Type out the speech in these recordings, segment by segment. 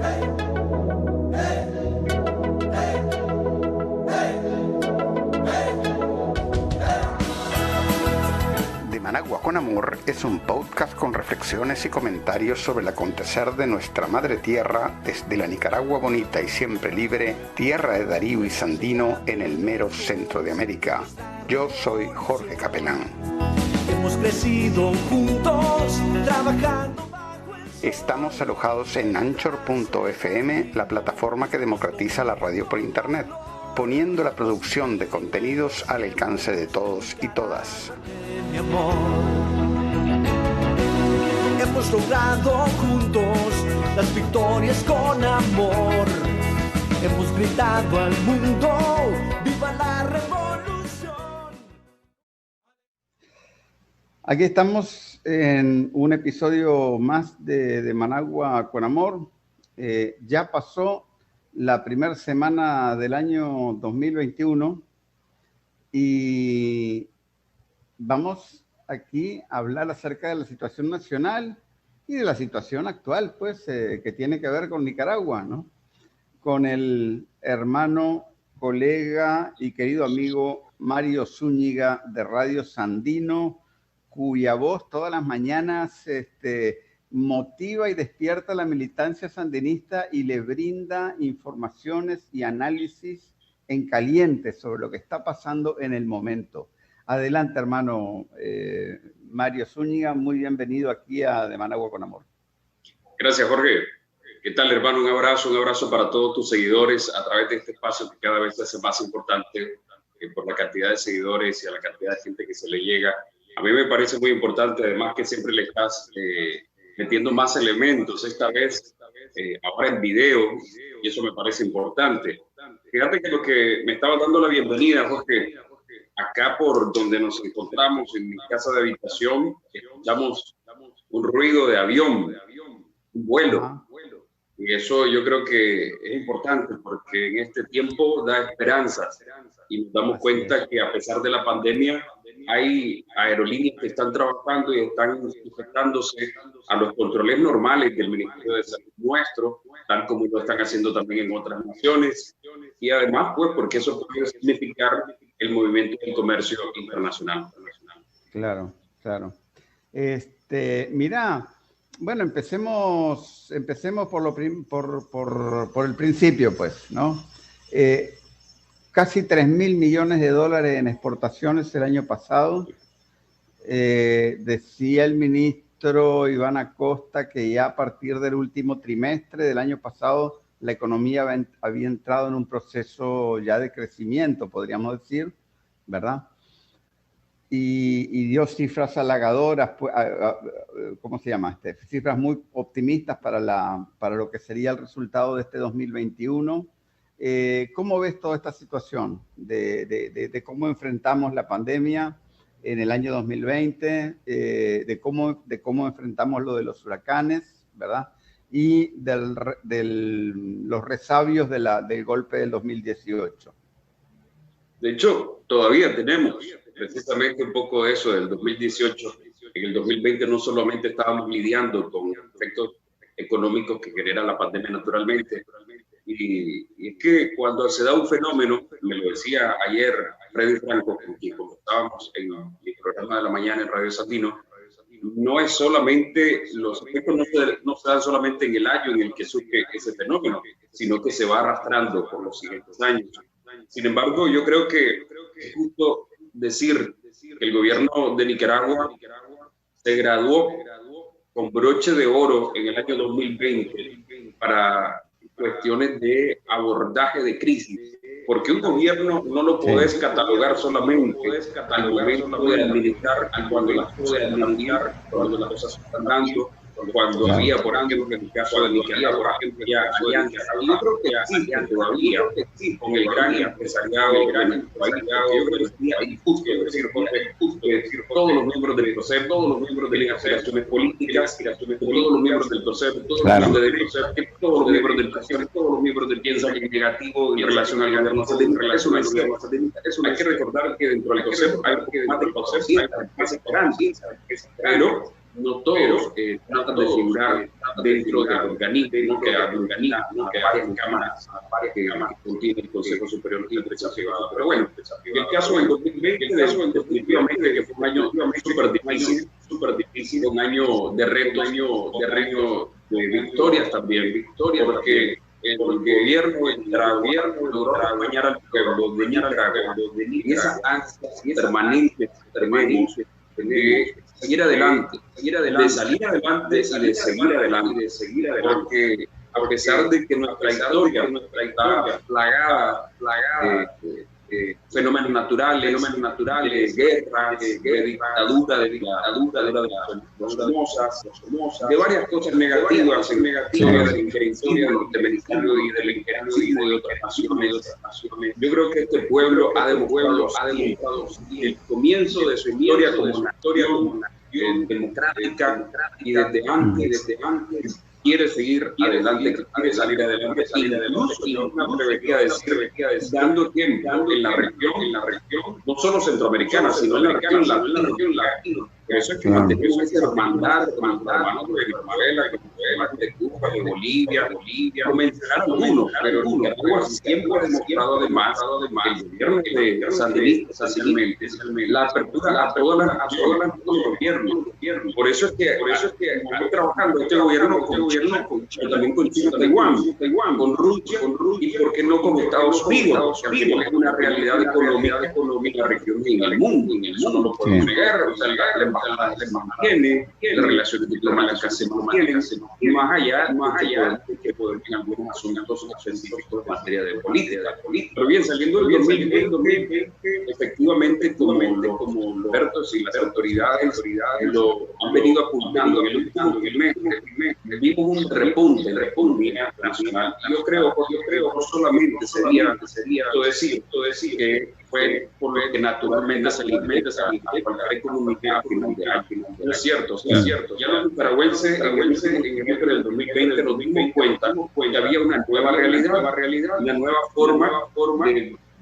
De Managua con Amor es un podcast con reflexiones y comentarios sobre el acontecer de nuestra madre tierra desde la Nicaragua bonita y siempre libre, tierra de Darío y Sandino en el mero centro de América. Yo soy Jorge Capelán. Hemos crecido juntos, trabajando. Estamos alojados en Anchor.fm, la plataforma que democratiza la radio por internet, poniendo la producción de contenidos al alcance de todos y todas. Mi amor, hemos logrado juntos las victorias con amor. Hemos gritado al mundo, ¡viva la revolución! Aquí estamos en un episodio más de Managua con Amor. Ya pasó la primera semana del año 2021 y vamos aquí a hablar acerca de la situación nacional y de la situación actual, pues, que tiene que ver con Nicaragua, ¿no? Con el hermano, colega y querido amigo Mario Zúñiga de Radio Sandino, cuya voz todas las mañanas motiva y despierta a la militancia sandinista y le brinda informaciones y análisis en caliente sobre lo que está pasando en el momento. Adelante, hermano Mario Zúñiga, muy bienvenido aquí a De Managua con Amor. Gracias, Jorge. ¿Qué tal, hermano? Un abrazo para todos tus seguidores a través de este espacio que cada vez se hace más importante por la cantidad de seguidores y a la cantidad de gente que se le llega. A mí me parece muy importante, además, que siempre le estás metiendo más elementos, esta vez ahora en video, y eso me parece importante. Fíjate que lo que me estaba dando la bienvenida, Jorge, acá por donde nos encontramos, en mi casa de habitación, escuchamos un ruido de avión, un vuelo. Y eso yo creo que es importante porque en este tiempo da esperanza y nos damos cuenta que a pesar de la pandemia hay aerolíneas que están trabajando y están sujetándose a los controles normales del Ministerio de Salud nuestro, tal como lo están haciendo también en otras naciones. Y además, pues, porque eso puede significar el movimiento del comercio internacional. Claro, claro. Mira, bueno, empecemos por el principio, pues, ¿no? Casi 3.000 millones de dólares en exportaciones el año pasado. Decía el ministro Iván Acosta que ya a partir del último trimestre del año pasado la economía había entrado en un proceso ya de crecimiento, podríamos decir, ¿verdad? Y dio cifras halagadoras, ¿cómo se llama? Cifras muy optimistas para lo que sería el resultado de este 2021. ¿Cómo ves toda esta situación de cómo enfrentamos la pandemia en el año 2020, de cómo enfrentamos lo de los huracanes, ¿verdad? Y los resabios del golpe del 2018? De hecho, todavía tenemos precisamente un poco de eso del 2018. En el 2020 no solamente estábamos lidiando con efectos económicos que genera la pandemia naturalmente, y es que cuando se da un fenómeno, me lo decía ayer Freddy Franco, con quien conversábamos en el programa de la mañana en Radio Sandino, no es solamente, los efectos no se dan solamente en el año en el que surge ese fenómeno, sino que se va arrastrando por los siguientes años. Sin embargo, yo creo que es justo decir que el gobierno de Nicaragua se graduó con broche de oro en el año 2020 para cuestiones de abordaje de crisis, porque un gobierno no lo podés catalogar solamente al momento de administrar, cuando las cosas están bien, cuando las cosas están dando, cuando había, por ejemplo, en el caso de Nicaragua, había alianzas. Yo creo que existe todavía con el gran empresariado, el gran país. Yo creo que sería injusto decir, todos los miembros del PROCEP, todos los miembros de las aspiraciones políticas, todos los miembros del PROCEP, todos los miembros de derechos, todos los miembros del PROCEP, todos los miembros del piensan en negativo en relación al gobierno sandinista. Hay que recordar que dentro del PROCEP hay más de 400 empresas grandes, pero no todos tratan de figurar dentro del organismo que organiza varias cámaras que contiene el Consejo Superior de la Empresa Privada. Pero bueno, el caso del 2020 definitivamente que fue un año súper difícil, un año de retos, de victorias también, porque el gobierno logró acompañar al pueblo de Nicaragua en esas ansias permanentes de seguir adelante, de salir adelante y de seguir adelante, porque a pesar de que nuestra historia está plagada de fenómenos naturales, guerras, de dictadura, de las Somozas, de varias cosas negativas, del injerencismo norteamericano y del injerencismo de otras naciones. Yo creo que este pueblo ha demostrado el comienzo de su historia como una nación democrática y desde antes quiere seguir adelante, quiere salir adelante, y no me atrevería a decir, dando tiempo en la región, no solo centroamericana, sino en la región latina. Por eso es que mantenemos esta hermandad con hermanos de Venezuela, de Cuba, de Bolivia, comenzaron algunos, pero Nicaragua siempre ha demostrado además el gobierno de sandinistas, especialmente, la apertura a todos los gobiernos. Por eso es que estamos trabajando este gobierno pero también con China, Taiwán, con Rusia, y por qué no con Estados Unidos, que es una realidad económica en la región y en el mundo. Eso no lo podemos negar. O sea, la embajada se mantiene, las relaciones diplomáticas se mantienen, y más allá de que podemos en algunos asuntos específicos en materia de política. Pero bien, saliendo del 2020, efectivamente, como los expertos y las autoridades lo han venido apuntando en el último mes, vimos un repunte en la economía nacional. Yo creo, no solamente sería decir que fue por lo que naturalmente se alimenta a faltar economía a final de año. No es cierto. Ya los nicaragüenses en enero del 2020 nos dimos cuenta que había una nueva realidad, una nueva forma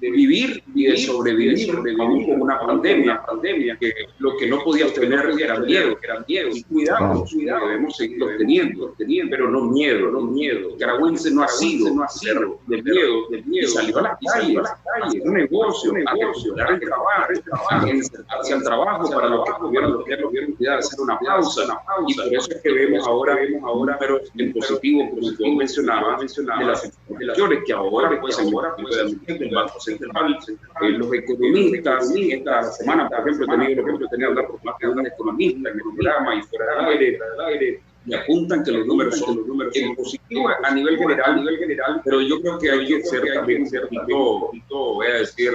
de vivir y de sobrevivir aún con una pandemia, que lo que no podías tener era miedo, y cuidado, debemos seguirlo teniendo, pero no miedo. El nicaragüense no ha sido de miedo, y salió a las calles, a hacer un negocio, a recuperar el trabajo, a insertarse al trabajo para lo que tuvieron que hacer una pausa, y por eso es que vemos ahora pero en positivo, como tú mencionabas, de las exportaciones que ahora pues el Banco Central, los economistas, esta semana, por ejemplo, he tenido la oportunidad de hablar con más de un economista en el programa y fuera del aire, y apuntan que los números son en positivo a nivel general, pero yo creo que hay que ser también voy a decir,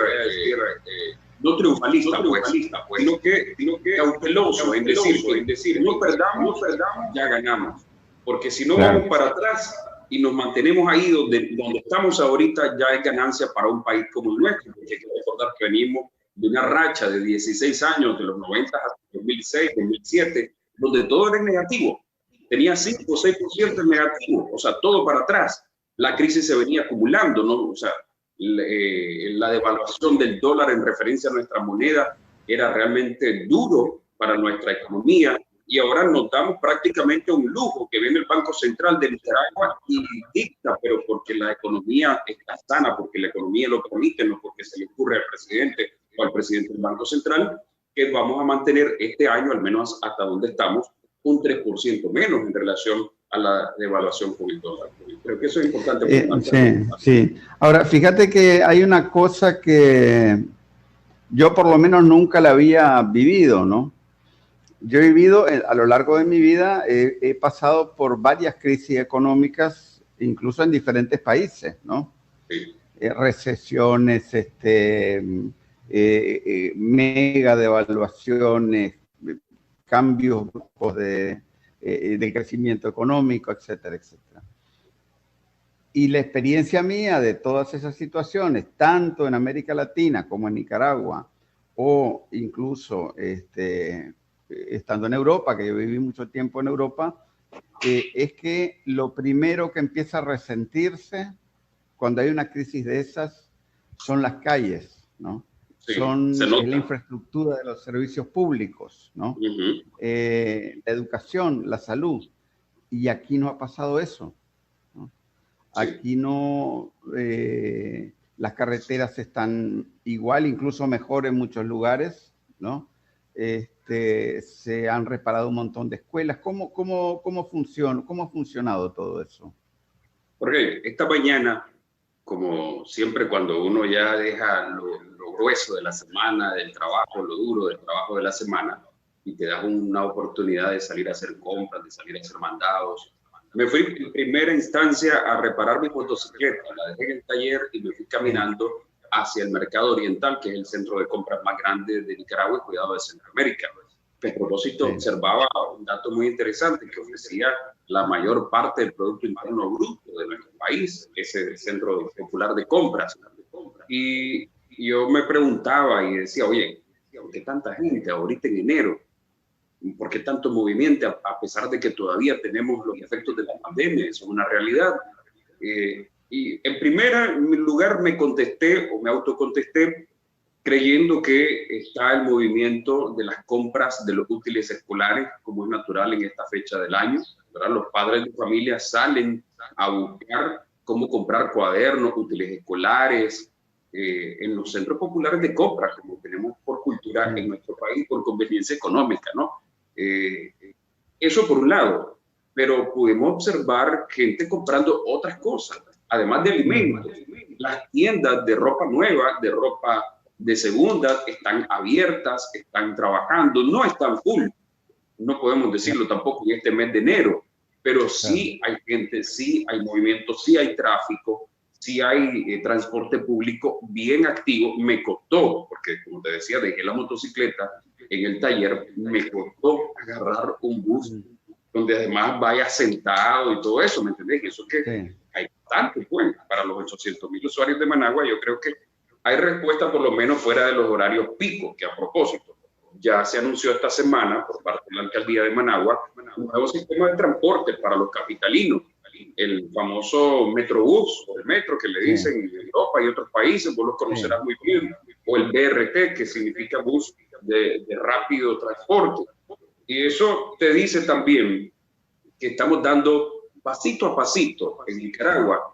no triunfalista, sino que cauteloso en decir, no perdamos, ya ganamos, porque si no vamos para atrás y nos mantenemos ahí donde estamos ahorita, ya es ganancia para un país como el nuestro, porque hay que recordar que venimos de una racha de 16 años, de los 90 hasta 2006, 2007, donde todo era negativo, tenía 5 o 6% en negativo, o sea, todo para atrás. La crisis se venía acumulando, ¿no? O sea, la devaluación del dólar en referencia a nuestra moneda era realmente duro para nuestra economía, y ahora nos damos prácticamente un lujo que viene el Banco Central de Nicaragua y dicta, pero porque la economía está sana, porque la economía lo permite, no porque se le ocurre al presidente o al presidente del Banco Central, que vamos a mantener este año, al menos hasta donde estamos, un 3% menos en relación a la devaluación con el dólar. Creo que eso es importante. Sí. Ahora, fíjate que hay una cosa que yo por lo menos nunca la había vivido, ¿no? Yo he vivido, a lo largo de mi vida, he pasado por varias crisis económicas, incluso en diferentes países, ¿no? Sí. Recesiones, mega devaluaciones, cambios de crecimiento económico, etcétera, etcétera. Y la experiencia mía de todas esas situaciones, tanto en América Latina como en Nicaragua, o incluso estando en Europa, que yo viví mucho tiempo en Europa, es que lo primero que empieza a resentirse cuando hay una crisis de esas son las calles, ¿no? Sí, es la infraestructura de los servicios públicos, ¿no? La educación, la salud. y aquí no ha pasado eso, ¿no? Sí. Aquí no, las carreteras están igual, incluso mejor en muchos lugares, ¿no? Se han reparado un montón de escuelas. ¿Cómo funciona? ¿Cómo ha funcionado todo eso? Porque esta mañana, como siempre cuando uno ya deja lo grueso de la semana, del trabajo, lo duro del trabajo de la semana, y te das una oportunidad de salir a hacer compras, de salir a hacer mandados, me fui en primera instancia a reparar mi motocicleta, la dejé en el taller y me fui caminando hacia el Mercado Oriental, que es el centro de compras más grande de Nicaragua y cuidado de Centroamérica. A propósito, observaba un dato muy interesante que ofrecía la mayor parte del Producto Interno Bruto de nuestro país, ese centro popular de compras. Y yo me preguntaba y decía, oye, ¿por qué tanta gente ahorita en enero? ¿Por qué tanto movimiento a pesar de que todavía tenemos los efectos de la pandemia? Eso es una realidad. Y en primer lugar me contesté o me autocontesté creyendo que está el movimiento de las compras de los útiles escolares, como es natural en esta fecha del año, ¿verdad? Los padres de familia salen a buscar cómo comprar cuadernos, útiles escolares, en los centros populares de compra, como tenemos por cultura en nuestro país, por conveniencia económica, ¿no? Eso por un lado, pero pudimos observar gente comprando otras cosas, además de alimentos. Las tiendas de ropa nueva, de ropa de segunda, están abiertas, están trabajando, no están full, no podemos decirlo tampoco en este mes de enero, pero sí hay gente, sí hay movimiento, sí hay tráfico, sí hay transporte público bien activo. Me costó, porque como te decía, dejé la motocicleta en el taller, me costó agarrar un bus donde además vaya sentado y todo eso, ¿me entendés? Y eso que hay bastante, pues, para los 800,000 usuarios de Managua, yo creo que hay respuesta por lo menos fuera de los horarios picos, que a propósito, ya se anunció esta semana por parte de la alcaldía de Managua un nuevo sistema de transporte para los capitalinos, el famoso Metrobús o el metro que le dicen en Europa y otros países, vos los conocerás muy bien, o el BRT, que significa bus de rápido transporte. Y eso te dice también que estamos dando pasito a pasito en Nicaragua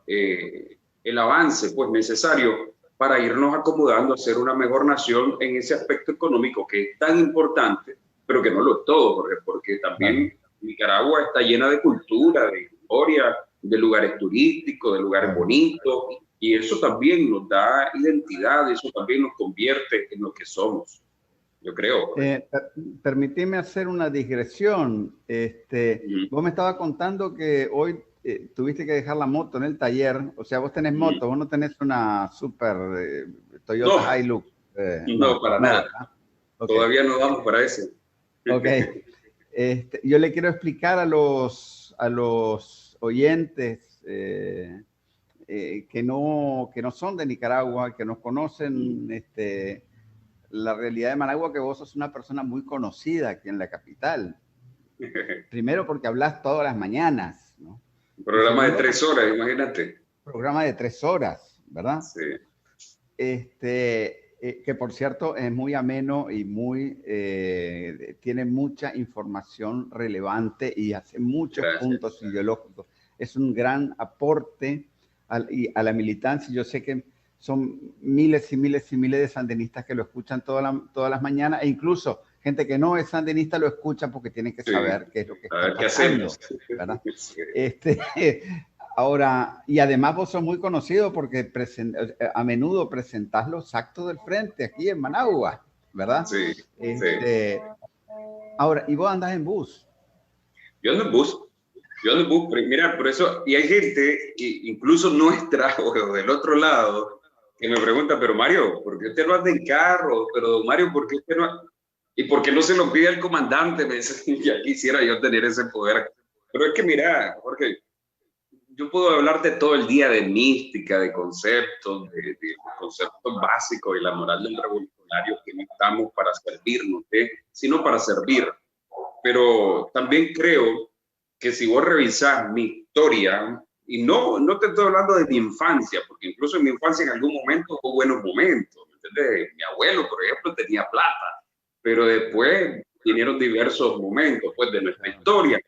el avance pues necesario para irnos acomodando a ser una mejor nación en ese aspecto económico que es tan importante, pero que no lo es todo, porque también Nicaragua está llena de cultura, de historia, de lugares turísticos, de lugares bonitos, y eso también nos da identidad, eso también nos convierte en lo que somos, yo creo. Permíteme hacer una digresión. Vos me estabas contando que hoy tuviste que dejar la moto en el taller, o sea, vos tenés moto, vos no tenés una super Toyota Hilux. No, para nada. Okay. Todavía no vamos para ese. Ok. Yo le quiero explicar a los oyentes que no son de Nicaragua, que nos conocen la realidad de Managua, que vos sos una persona muy conocida aquí en la capital. Primero porque hablas todas las mañanas, ¿no? Un programa de 3 horas, imagínate. Programa de 3 horas, ¿verdad? Sí. Que por cierto es muy ameno y tiene mucha información relevante y hace muchos puntos ideológicos. Es un gran aporte a la militancia. Yo sé que son miles y miles y miles de sandinistas que lo escuchan todas las mañanas, e incluso gente que no es sandinista lo escucha porque tiene que saber qué es lo que está pasando, ¿verdad? Ahora, y además vos sos muy conocido porque a menudo presentás los actos del frente aquí en Managua, ¿verdad? Sí. Ahora, ¿y vos andás en bus? Yo ando en bus. Mira, por eso, y hay gente, incluso nuestra o del otro lado, que me pregunta, pero Mario, ¿por qué usted no anda en carro? Pero Mario, ¿por qué usted no? ¿Y por qué no se lo pide al comandante? Me dice, ya quisiera yo tener ese poder. Pero es que mira, Jorge, yo puedo hablarte todo el día de mística, de conceptos, de conceptos básicos y la moral del revolucionario, que no estamos para servirnos, sino para servir. Pero también creo que si vos revisás mi historia, y no te estoy hablando de mi infancia, porque incluso en mi infancia en algún momento hubo buenos momentos, ¿me entiendes? Mi abuelo, por ejemplo, tenía plata, pero después vinieron diversos momentos pues, de nuestra historia.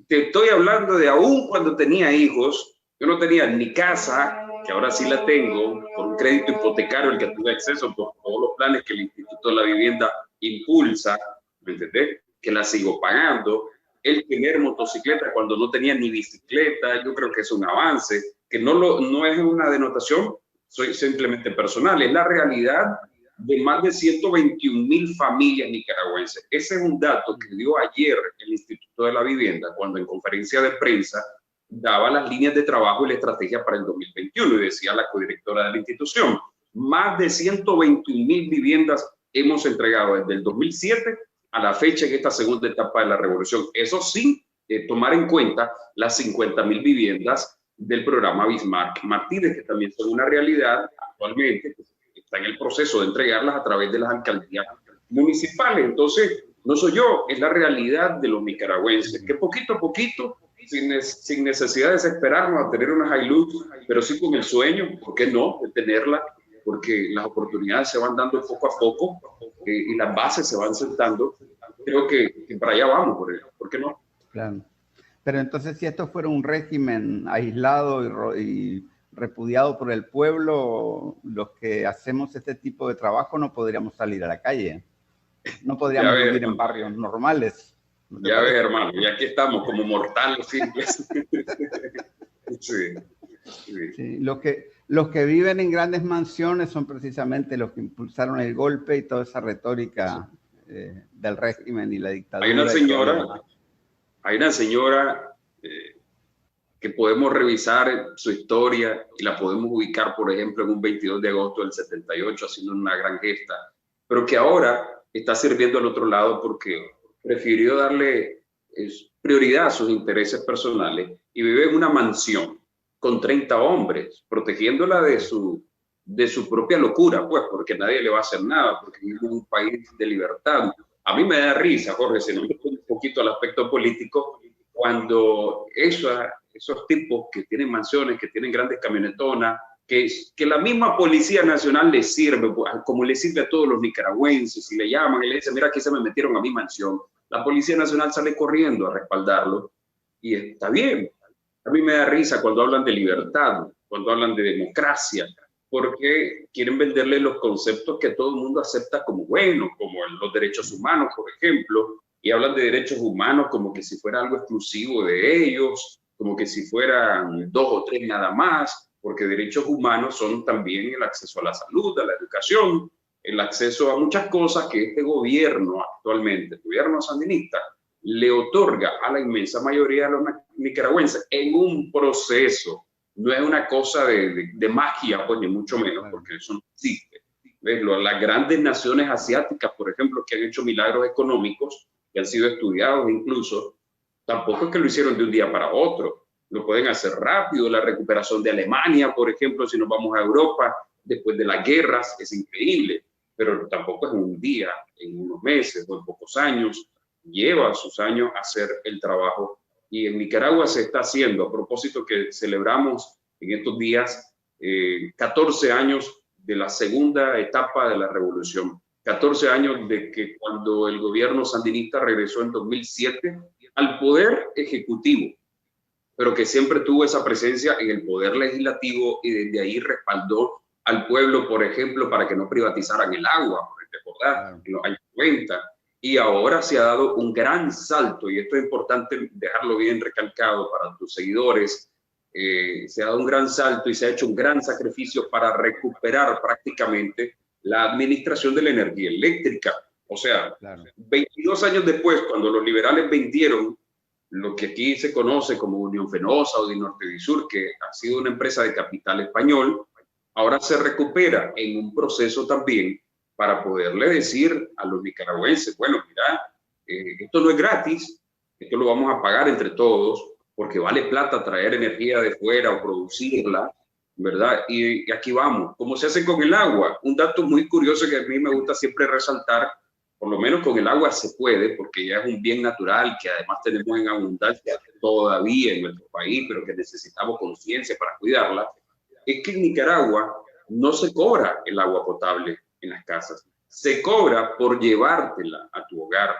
te estoy hablando de aún cuando tenía hijos, yo no tenía ni casa, que ahora sí la tengo, por un crédito hipotecario al que tuve acceso por todos los planes que el Instituto de la Vivienda impulsa, ¿me entendés? Que la sigo pagando. El tener motocicleta cuando no tenía ni bicicleta, yo creo que es un avance, que no es una denotación, soy simplemente personal, es la realidad de más de 121,000 familias nicaragüenses. Ese es un dato que dio ayer el Instituto de la Vivienda cuando en conferencia de prensa daba las líneas de trabajo y la estrategia para el 2021 y decía la codirectora de la institución, más de 121,000 viviendas hemos entregado desde el 2007 a la fecha en esta segunda etapa de la revolución. Eso sí, tomar en cuenta las 50,000 viviendas del programa Bismarck Martínez, que también son una realidad actualmente, que está en el proceso de entregarlas a través de las alcaldías municipales. Entonces, no soy yo, es la realidad de los nicaragüenses, que poquito a poquito, sin necesidad de desesperarnos a tener una Hilux, pero sí con el sueño, ¿por qué no?, de tenerla, porque las oportunidades se van dando poco a poco y las bases se van sentando. Creo que para allá vamos, ¿por qué no? Claro. Pero entonces, si esto fuera un régimen aislado y repudiado por el pueblo, los que hacemos este tipo de trabajo no podríamos salir a la calle. No podríamos vivir en barrios normales. Ya ves, hermano, y aquí estamos como mortales simples. Sí, sí. Sí, los que viven en grandes mansiones son precisamente los que impulsaron el golpe y toda esa retórica del régimen y la dictadura. Hay una señora que podemos revisar su historia y la podemos ubicar, por ejemplo, en un 22 de agosto del 78, haciendo una gran gesta, pero que ahora está sirviendo al otro lado porque prefirió darle prioridad a sus intereses personales y vive en una mansión con 30 hombres, protegiéndola de su propia locura, pues, porque nadie le va a hacer nada, porque vivimos en un país de libertad. A mí me da risa, Jorge, si no me pongo un poquito al aspecto político, cuando esos tipos que tienen mansiones, que tienen grandes camionetonas, que la misma Policía Nacional les sirve, como le sirve a todos los nicaragüenses, y le llaman y le dicen, mira, aquí se me metieron a mi mansión. La Policía Nacional sale corriendo a respaldarlo y está bien. A mí me da risa cuando hablan de libertad, cuando hablan de democracia, porque quieren venderle los conceptos que todo el mundo acepta como buenos, como los derechos humanos, por ejemplo, y hablan de derechos humanos como que si fuera algo exclusivo de ellos, como que si fueran 2 o 3 nada más, porque derechos humanos son también el acceso a la salud, a la educación, el acceso a muchas cosas que este gobierno actualmente, el gobierno sandinista, le otorga a la inmensa mayoría de los nicaragüenses en un proceso. No es una cosa de magia, pues ni mucho menos, porque eso no existe. ¿Ves? Las grandes naciones asiáticas, por ejemplo, que han hecho milagros económicos, que han sido estudiados incluso, tampoco es que lo hicieron de un día para otro. Lo pueden hacer rápido. La recuperación de Alemania, por ejemplo, si nos vamos a Europa, después de las guerras, es increíble, pero tampoco es en un día, en unos meses o en pocos años. Lleva sus años hacer el trabajo. Y en Nicaragua se está haciendo, a propósito que celebramos en estos días 14 años de la segunda etapa de la revolución. 14 años de que cuando el gobierno sandinista regresó en 2007 al poder ejecutivo, pero que siempre tuvo esa presencia en el poder legislativo y desde ahí respaldó al pueblo, por ejemplo, para que no privatizaran el agua, ¿recordás? En los años 90. Y ahora se ha dado un gran salto, y esto es importante dejarlo bien recalcado para tus seguidores, se ha dado un gran salto y se ha hecho un gran sacrificio para recuperar prácticamente la administración de la energía eléctrica. O sea, 22 años después, cuando los liberales vendieron lo que aquí se conoce como Unión Fenosa o Dinorte-Disur, que ha sido una empresa de capital español, ahora se recupera en un proceso también para poderle decir a los nicaragüenses, bueno, mira, esto no es gratis, esto lo vamos a pagar entre todos, porque vale plata traer energía de fuera o producirla, ¿verdad? Y aquí vamos. ¿Cómo se hace con el agua? Un dato muy curioso que a mí me gusta siempre resaltar, por lo menos con el agua se puede, porque ya es un bien natural que además tenemos en abundancia todavía en nuestro país, pero que necesitamos conciencia para cuidarla, es que en Nicaragua no se cobra el agua potable en las casas. se cobra por llevártela a tu hogar.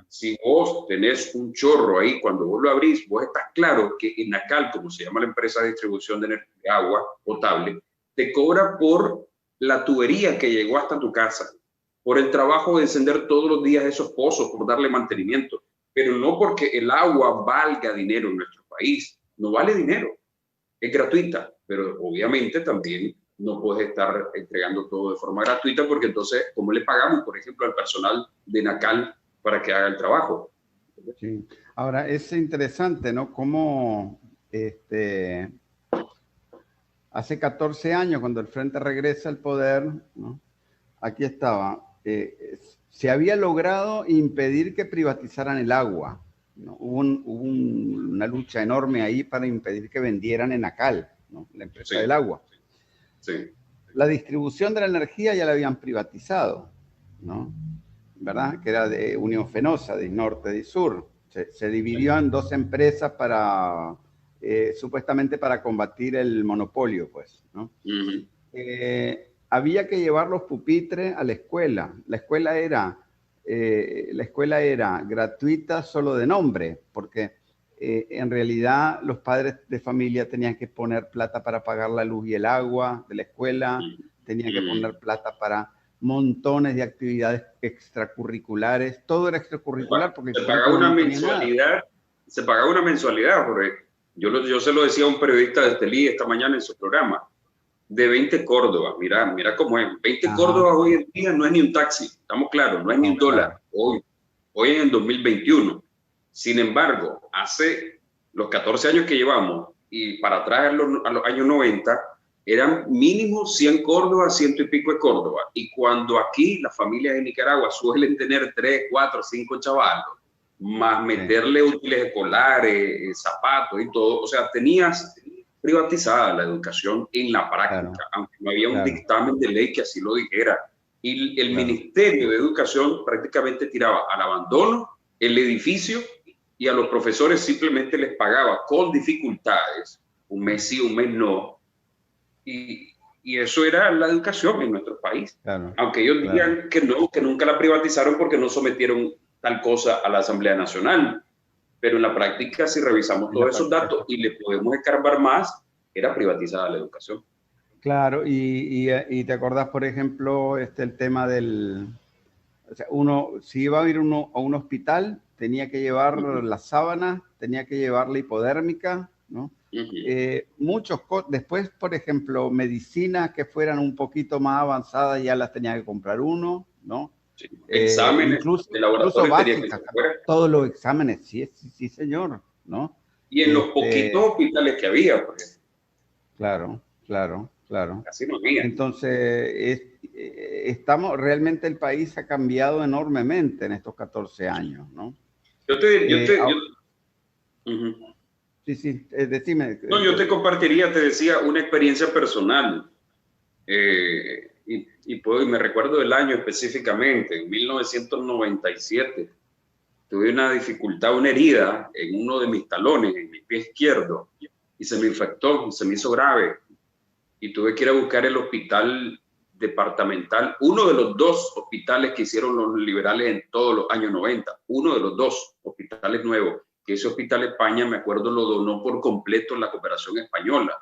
Si vos tenés un chorro ahí, cuando vos lo abrís, vos estás claro que Enacal, como se llama la empresa de distribución de energía, de agua potable, te cobra por la tubería que llegó hasta tu casa, por el trabajo de encender todos los días esos pozos, por darle mantenimiento, pero no porque el agua valga dinero en nuestro país. No vale dinero, es gratuita, pero obviamente también no puedes estar entregando todo de forma gratuita, porque entonces, ¿cómo le pagamos, por ejemplo, al personal de Nacal para que haga el trabajo? Sí. Ahora, es interesante, ¿no? Cómo hace 14 años, cuando el Frente regresa al poder, ¿no? Aquí estaba, se había logrado impedir que privatizaran el agua, ¿no? Hubo una lucha enorme ahí para impedir que vendieran Enacal, ¿no? La empresa del agua. Sí. La distribución de la energía ya la habían privatizado, ¿no? ¿Verdad? Que era de Unión Fenosa, de norte y sur. Se dividió en dos empresas para, supuestamente para combatir el monopolio, pues, ¿no? Había que llevar los pupitres a la escuela. La escuela era gratuita solo de nombre, porque en realidad los padres de familia tenían que poner plata para pagar la luz y el agua de la escuela, tenían que poner plata para montones de actividades extracurriculares, todo era extracurricular porque se pagaba una mensualidad, porque yo se lo decía a un periodista de Estelí esta mañana en su programa, de 20 Córdobas, mira cómo es, 20 Córdobas hoy en día no es ni un taxi, estamos claros, no es ni un dólar, hoy en el 2021. Sin embargo, hace los 14 años que llevamos y para atrás a los años 90, eran mínimo 100 Córdobas, 100 y pico de Córdoba. Y cuando aquí las familias de Nicaragua suelen tener 3, 4, 5 chavalos, más meterle útiles escolares, zapatos y todo, o sea, tenías privatizada la educación en la práctica, aunque no había un dictamen de ley que así lo dijera. Y el Ministerio de Educación prácticamente tiraba al abandono el edificio y a los profesores simplemente les pagaba con dificultades, un mes sí, un mes no, y eso era la educación en nuestro país. Aunque ellos digan que no, que nunca la privatizaron porque no sometieron tal cosa a la Asamblea Nacional, pero en la práctica, si revisamos todos esos datos y le podemos escarbar más, era privatizada la educación. Claro, y te acordás, por ejemplo, el tema del... O sea, si iba a ir uno a un hospital, tenía que llevar la sábana, tenía que llevar la hipodérmica, ¿no? Después, por ejemplo, medicinas que fueran un poquito más avanzadas ya las tenía que comprar uno, ¿no? Sí. Exámenes incluso básicas, todos los exámenes, sí, señor, ¿no? Y en los poquitos hospitales que había, por ejemplo. Claro. Casi no había. Entonces, realmente el país ha cambiado enormemente en estos 14 años, ¿no? Sí, decime. No, yo te compartiría, te decía, una experiencia personal. Y me recuerdo del año específicamente, en 1997, tuve una dificultad, una herida en uno de mis talones, en mi pie izquierdo, y se me infectó, y se me hizo grave, y tuve que ir a buscar el hospital departamental, uno de los 2 hospitales que hicieron los liberales en todos los años 90, uno de los 2 hospitales nuevos, que ese hospital España, me acuerdo, lo donó por completo la cooperación española,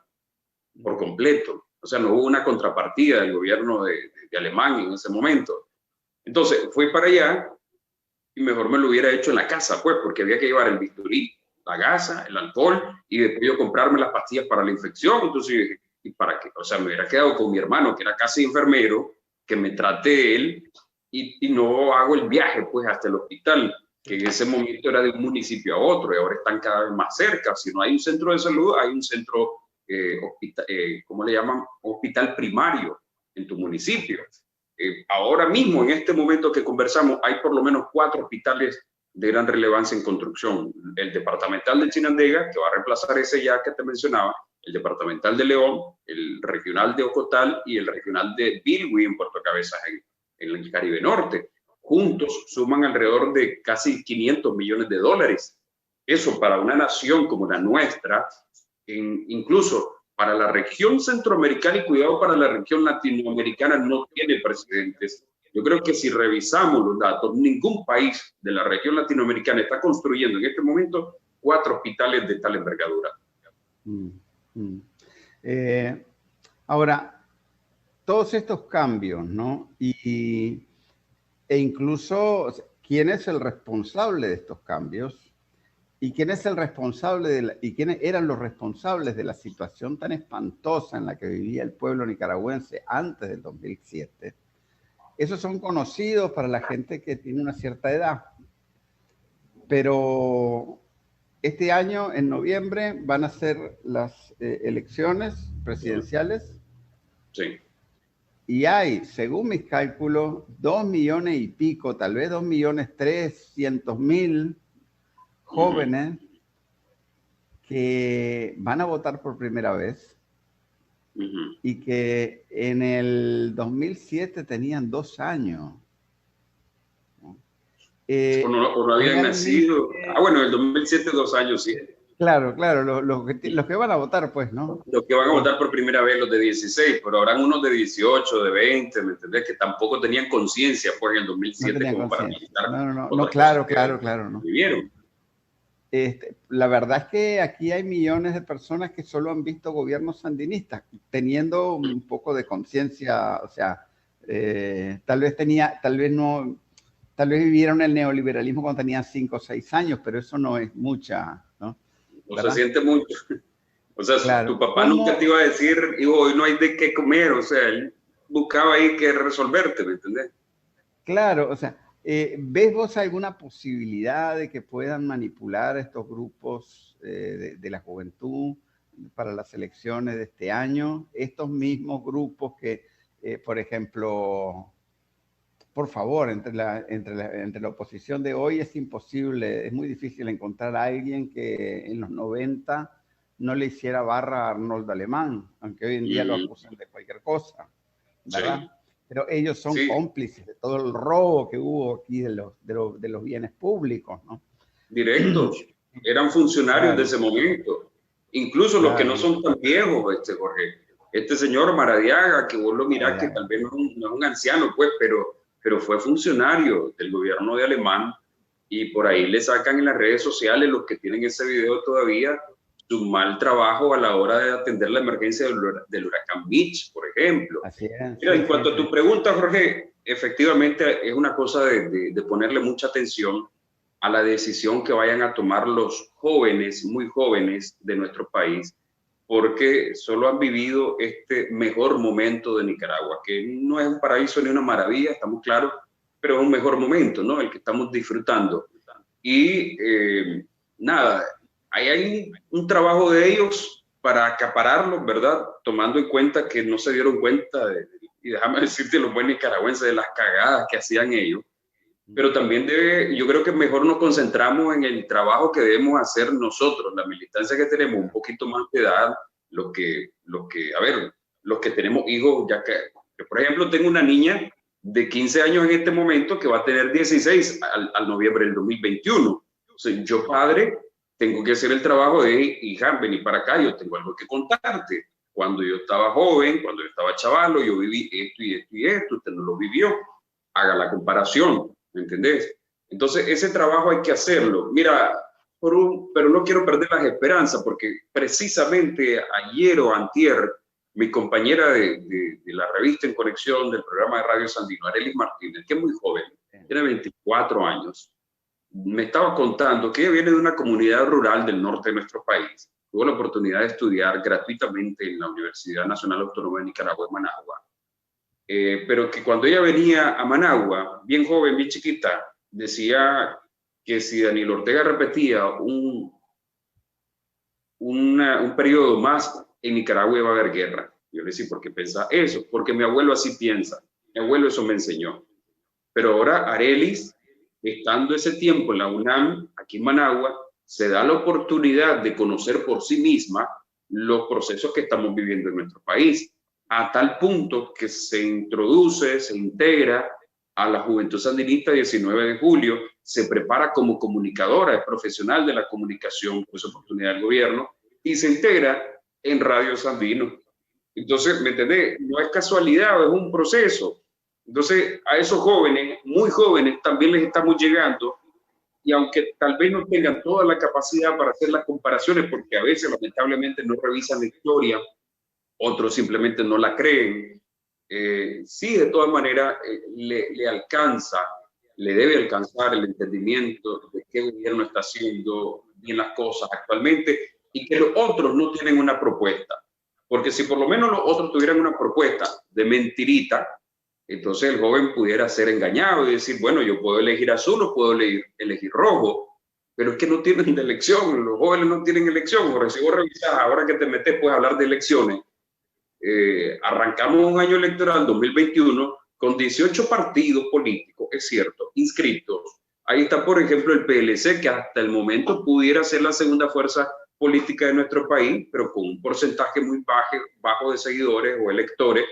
por completo. O sea, no hubo una contrapartida del gobierno de Alemania en ese momento. Entonces, fui para allá y mejor me lo hubiera hecho en la casa, pues, porque había que llevar el bisturí, la gasa, el alcohol, y después yo comprarme las pastillas para la infección. Entonces, ¿y para qué? O sea, me hubiera quedado con mi hermano, que era casi enfermero, que me trate él, y no hago el viaje, pues, hasta el hospital, que en ese momento era de un municipio a otro, y ahora están cada vez más cerca. Si no hay un centro de salud, hay un centro ¿cómo le llaman? Hospital primario en tu municipio. Ahora mismo, en este momento que conversamos, hay por lo menos 4 hospitales de gran relevancia en construcción. El departamental de Chinandega, que va a reemplazar ese ya que te mencionaba, el departamental de León, el regional de Ocotal y el regional de Bilwi en Puerto Cabezas, en el Caribe Norte. Juntos suman alrededor de casi $500 millones. Eso para una nación como la nuestra, incluso para la región centroamericana y cuidado para la región latinoamericana, no tiene precedentes Yo creo que si revisamos los datos, ningún país de la región latinoamericana está construyendo en este momento 4 hospitales de tal envergadura. Ahora, todos estos cambios, ¿no? E incluso, ¿quién es el responsable de estos cambios? ¿Y quién es el responsable y quiénes eran los responsables de la situación tan espantosa en la que vivía el pueblo nicaragüense antes del 2007? Esos son conocidos para la gente que tiene una cierta edad. Pero este año, en noviembre, van a ser las elecciones presidenciales. Sí. Y hay, según mis cálculos, 2 millones y pico, tal vez 2.300.000 jóvenes que van a votar por primera vez y que en el 2007 tenían 2 años. O no habían nacido. Bueno, en el 2007 2 años, sí. Claro, los que van a votar, pues, ¿no? Los que van a votar por primera vez, los de 16, pero habrán unos de 18, de 20, ¿me entendés? Que tampoco tenían conciencia, pues, en el 2007 como para militar. No, claro, no. Vivieron. La verdad es que aquí hay millones de personas que solo han visto gobiernos sandinistas, teniendo un poco de conciencia, o sea, tal vez vivieron el neoliberalismo cuando tenían 5 o 6 años, pero eso no es mucha, ¿no? O se siente mucho. O sea, claro. Tu papá nunca te iba a decir, hijo, hoy no hay de qué comer, o sea, él buscaba ahí que resolverte, ¿me entendés? Claro, o sea, ¿ves vos alguna posibilidad de que puedan manipular estos grupos de la juventud para las elecciones de este año? Estos mismos grupos que, por ejemplo, por favor, entre la oposición de hoy es imposible, es muy difícil encontrar a alguien que en los 90 no le hiciera barra a Arnoldo Alemán, aunque hoy en día lo acusan de cualquier cosa, ¿verdad? Sí. Pero ellos son cómplices de todo el robo que hubo aquí de los bienes públicos, ¿no? Directos. Eran funcionarios de ese momento. Incluso los que no son tan viejos, Jorge. Este señor Maradiaga, que vos lo mirás, que tal vez no es un anciano, pues, pero fue funcionario del gobierno de Alemán, y por ahí le sacan en las redes sociales, los que tienen ese video todavía, su mal trabajo a la hora de atender la emergencia del huracán Mitch, por ejemplo. Así es. Mira, en cuanto a tu pregunta, Jorge, efectivamente es una cosa de ponerle mucha atención a la decisión que vayan a tomar los jóvenes, muy jóvenes de nuestro país, porque solo han vivido este mejor momento de Nicaragua, que no es un paraíso ni una maravilla, estamos claros, pero es un mejor momento, ¿no? El que estamos disfrutando. Y nada, hay un trabajo de ellos para acapararlos, ¿verdad? Tomando en cuenta que no se dieron cuenta, y déjame decirte, los buenos nicaragüenses, de las cagadas que hacían ellos. Pero también yo creo que mejor nos concentramos en el trabajo que debemos hacer nosotros, la militancia que tenemos un poquito más de edad, los que tenemos hijos, ya que por ejemplo tengo una niña de 15 años en este momento que va a tener 16 al noviembre del 2021. O sea, yo padre tengo que hacer el trabajo de, hija, vení para acá, yo tengo algo que contarte. Cuando yo estaba joven, cuando yo estaba chavalo, yo viví esto y esto y esto, usted no lo vivió. Haga la comparación. ¿Me entendés? Entonces, ese trabajo hay que hacerlo. Mira, pero no quiero perder las esperanzas, porque precisamente ayer o antier, mi compañera de la revista En Conexión del programa de Radio Sandino, Arelis Martínez, que es muy joven, tiene 24 años, me estaba contando que ella viene de una comunidad rural del norte de nuestro país. Tuvo la oportunidad de estudiar gratuitamente en la Universidad Nacional Autónoma de Nicaragua, en Managua. Pero que cuando ella venía a Managua, bien joven, bien chiquita, decía que si Daniel Ortega repetía un periodo más, en Nicaragua iba a haber guerra. Yo le decía, ¿por qué piensa eso? Porque mi abuelo así piensa. Mi abuelo eso me enseñó. Pero ahora Arelis, estando ese tiempo en la UNAM, aquí en Managua, se da la oportunidad de conocer por sí misma los procesos que estamos viviendo en nuestro país, a tal punto que se introduce, se integra a la Juventud Sandinista 19 de julio, se prepara como comunicadora, es profesional de la comunicación, pues oportunidad del gobierno, y se integra en Radio Sandino. Entonces, ¿me entendés? No es casualidad, es un proceso. Entonces, a esos jóvenes, muy jóvenes, también les estamos llegando, y aunque tal vez no tengan toda la capacidad para hacer las comparaciones, porque a veces lamentablemente no revisan la historia, otros simplemente no la creen, sí, de todas maneras, le alcanza, le debe alcanzar el entendimiento de qué gobierno está haciendo bien las cosas actualmente y que los otros no tienen una propuesta. Porque si por lo menos los otros tuvieran una propuesta de mentirita, entonces el joven pudiera ser engañado y decir, bueno, yo puedo elegir azul o puedo elegir rojo, pero es que no tienen de elección, los jóvenes no tienen elección. Porque si vos revisás, ahora que te metes, puedes hablar de elecciones. Arrancamos un año electoral 2021 con 18 partidos políticos, es cierto, inscritos. Ahí está, por ejemplo, el PLC, que hasta el momento pudiera ser la segunda fuerza política de nuestro país, pero con un porcentaje muy bajo de seguidores o electores,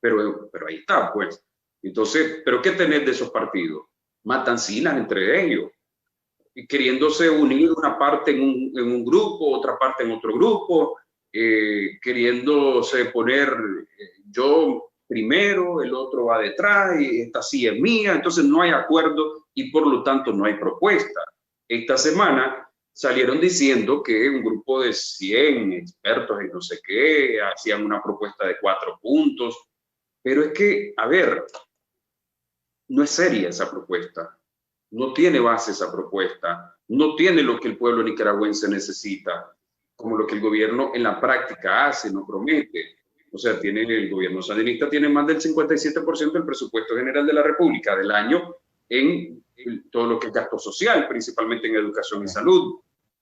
pero ahí está, pues. Entonces, ¿pero qué tenés de esos partidos? Matancinas entre ellos, y queriéndose unir una parte en un grupo, otra parte en otro grupo, queriéndose poner yo primero, el otro va detrás, y esta sí es mía, entonces no hay acuerdo y por lo tanto no hay propuesta. Esta semana salieron diciendo que un grupo de 100 expertos en no sé qué hacían una propuesta de 4 puntos, pero es que, a ver, no es seria esa propuesta, no tiene base esa propuesta, no tiene lo que el pueblo nicaragüense necesita, como lo que el gobierno en la práctica hace, no promete. O sea, el gobierno sandinista tiene más del 57% del presupuesto general de la República del año en todo lo que es gasto social, principalmente en educación y salud.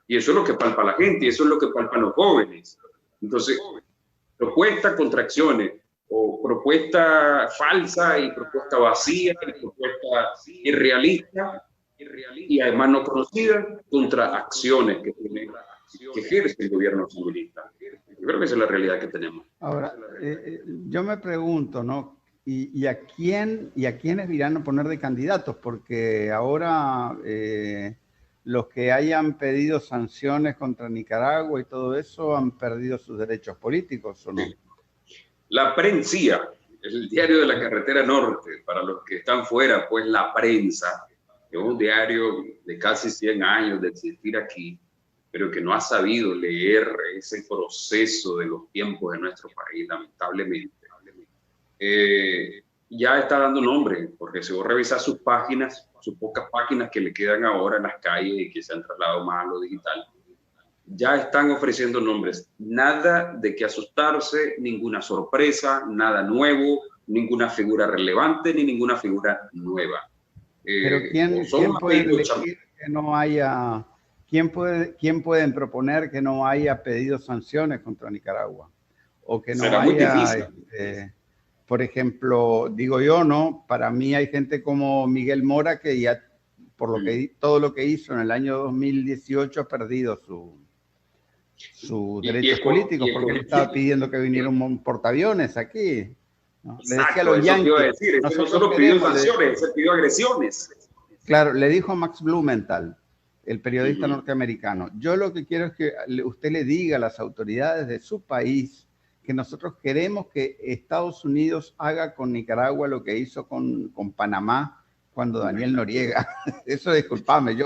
Y eso es lo que palpa la gente, y eso es lo que palpan los jóvenes. Entonces, propuesta contra acciones, o propuesta falsa y propuesta vacía, y propuesta irrealista, y además no conocida, contra acciones que ejerce el gobierno sandinista. Yo creo que esa es la realidad que tenemos. Ahora, yo me pregunto, ¿no? ¿Y a quiénes irán a poner de candidatos? Porque ahora los que hayan pedido sanciones contra Nicaragua y todo eso han perdido sus derechos políticos, ¿o no? Sí. La Prensa, el diario de la carretera norte, para los que están fuera, pues La Prensa, es un diario de casi 100 años de existir aquí, pero que no ha sabido leer ese proceso de los tiempos de nuestro país, lamentablemente. Ya está dando nombre, porque si vos revisas sus páginas, sus pocas páginas que le quedan ahora en las calles y que se han trasladado más a lo digital, ya están ofreciendo nombres. Nada de que asustarse, ninguna sorpresa, nada nuevo, ninguna figura relevante ni ninguna figura nueva. Pero ¿quién puede elegir que no haya... ¿Quién pueden proponer que no haya pedido sanciones contra Nicaragua? O que no haya, por ejemplo, digo yo, ¿no? Para mí hay gente como Miguel Mora que ya, por lo que todo lo que hizo en el año 2018 ha perdido sus derechos políticos, porque él estaba pidiendo que viniera un portaaviones aquí, ¿no? Exacto, le decía a los yanquis, no solo pidió sanciones, se pidió agresiones. Claro, le dijo a Max Blumenthal, el periodista norteamericano, yo lo que quiero es que usted le diga a las autoridades de su país que nosotros queremos que Estados Unidos haga con Nicaragua lo que hizo con Panamá cuando Daniel Noriega. Eso, discúlpame,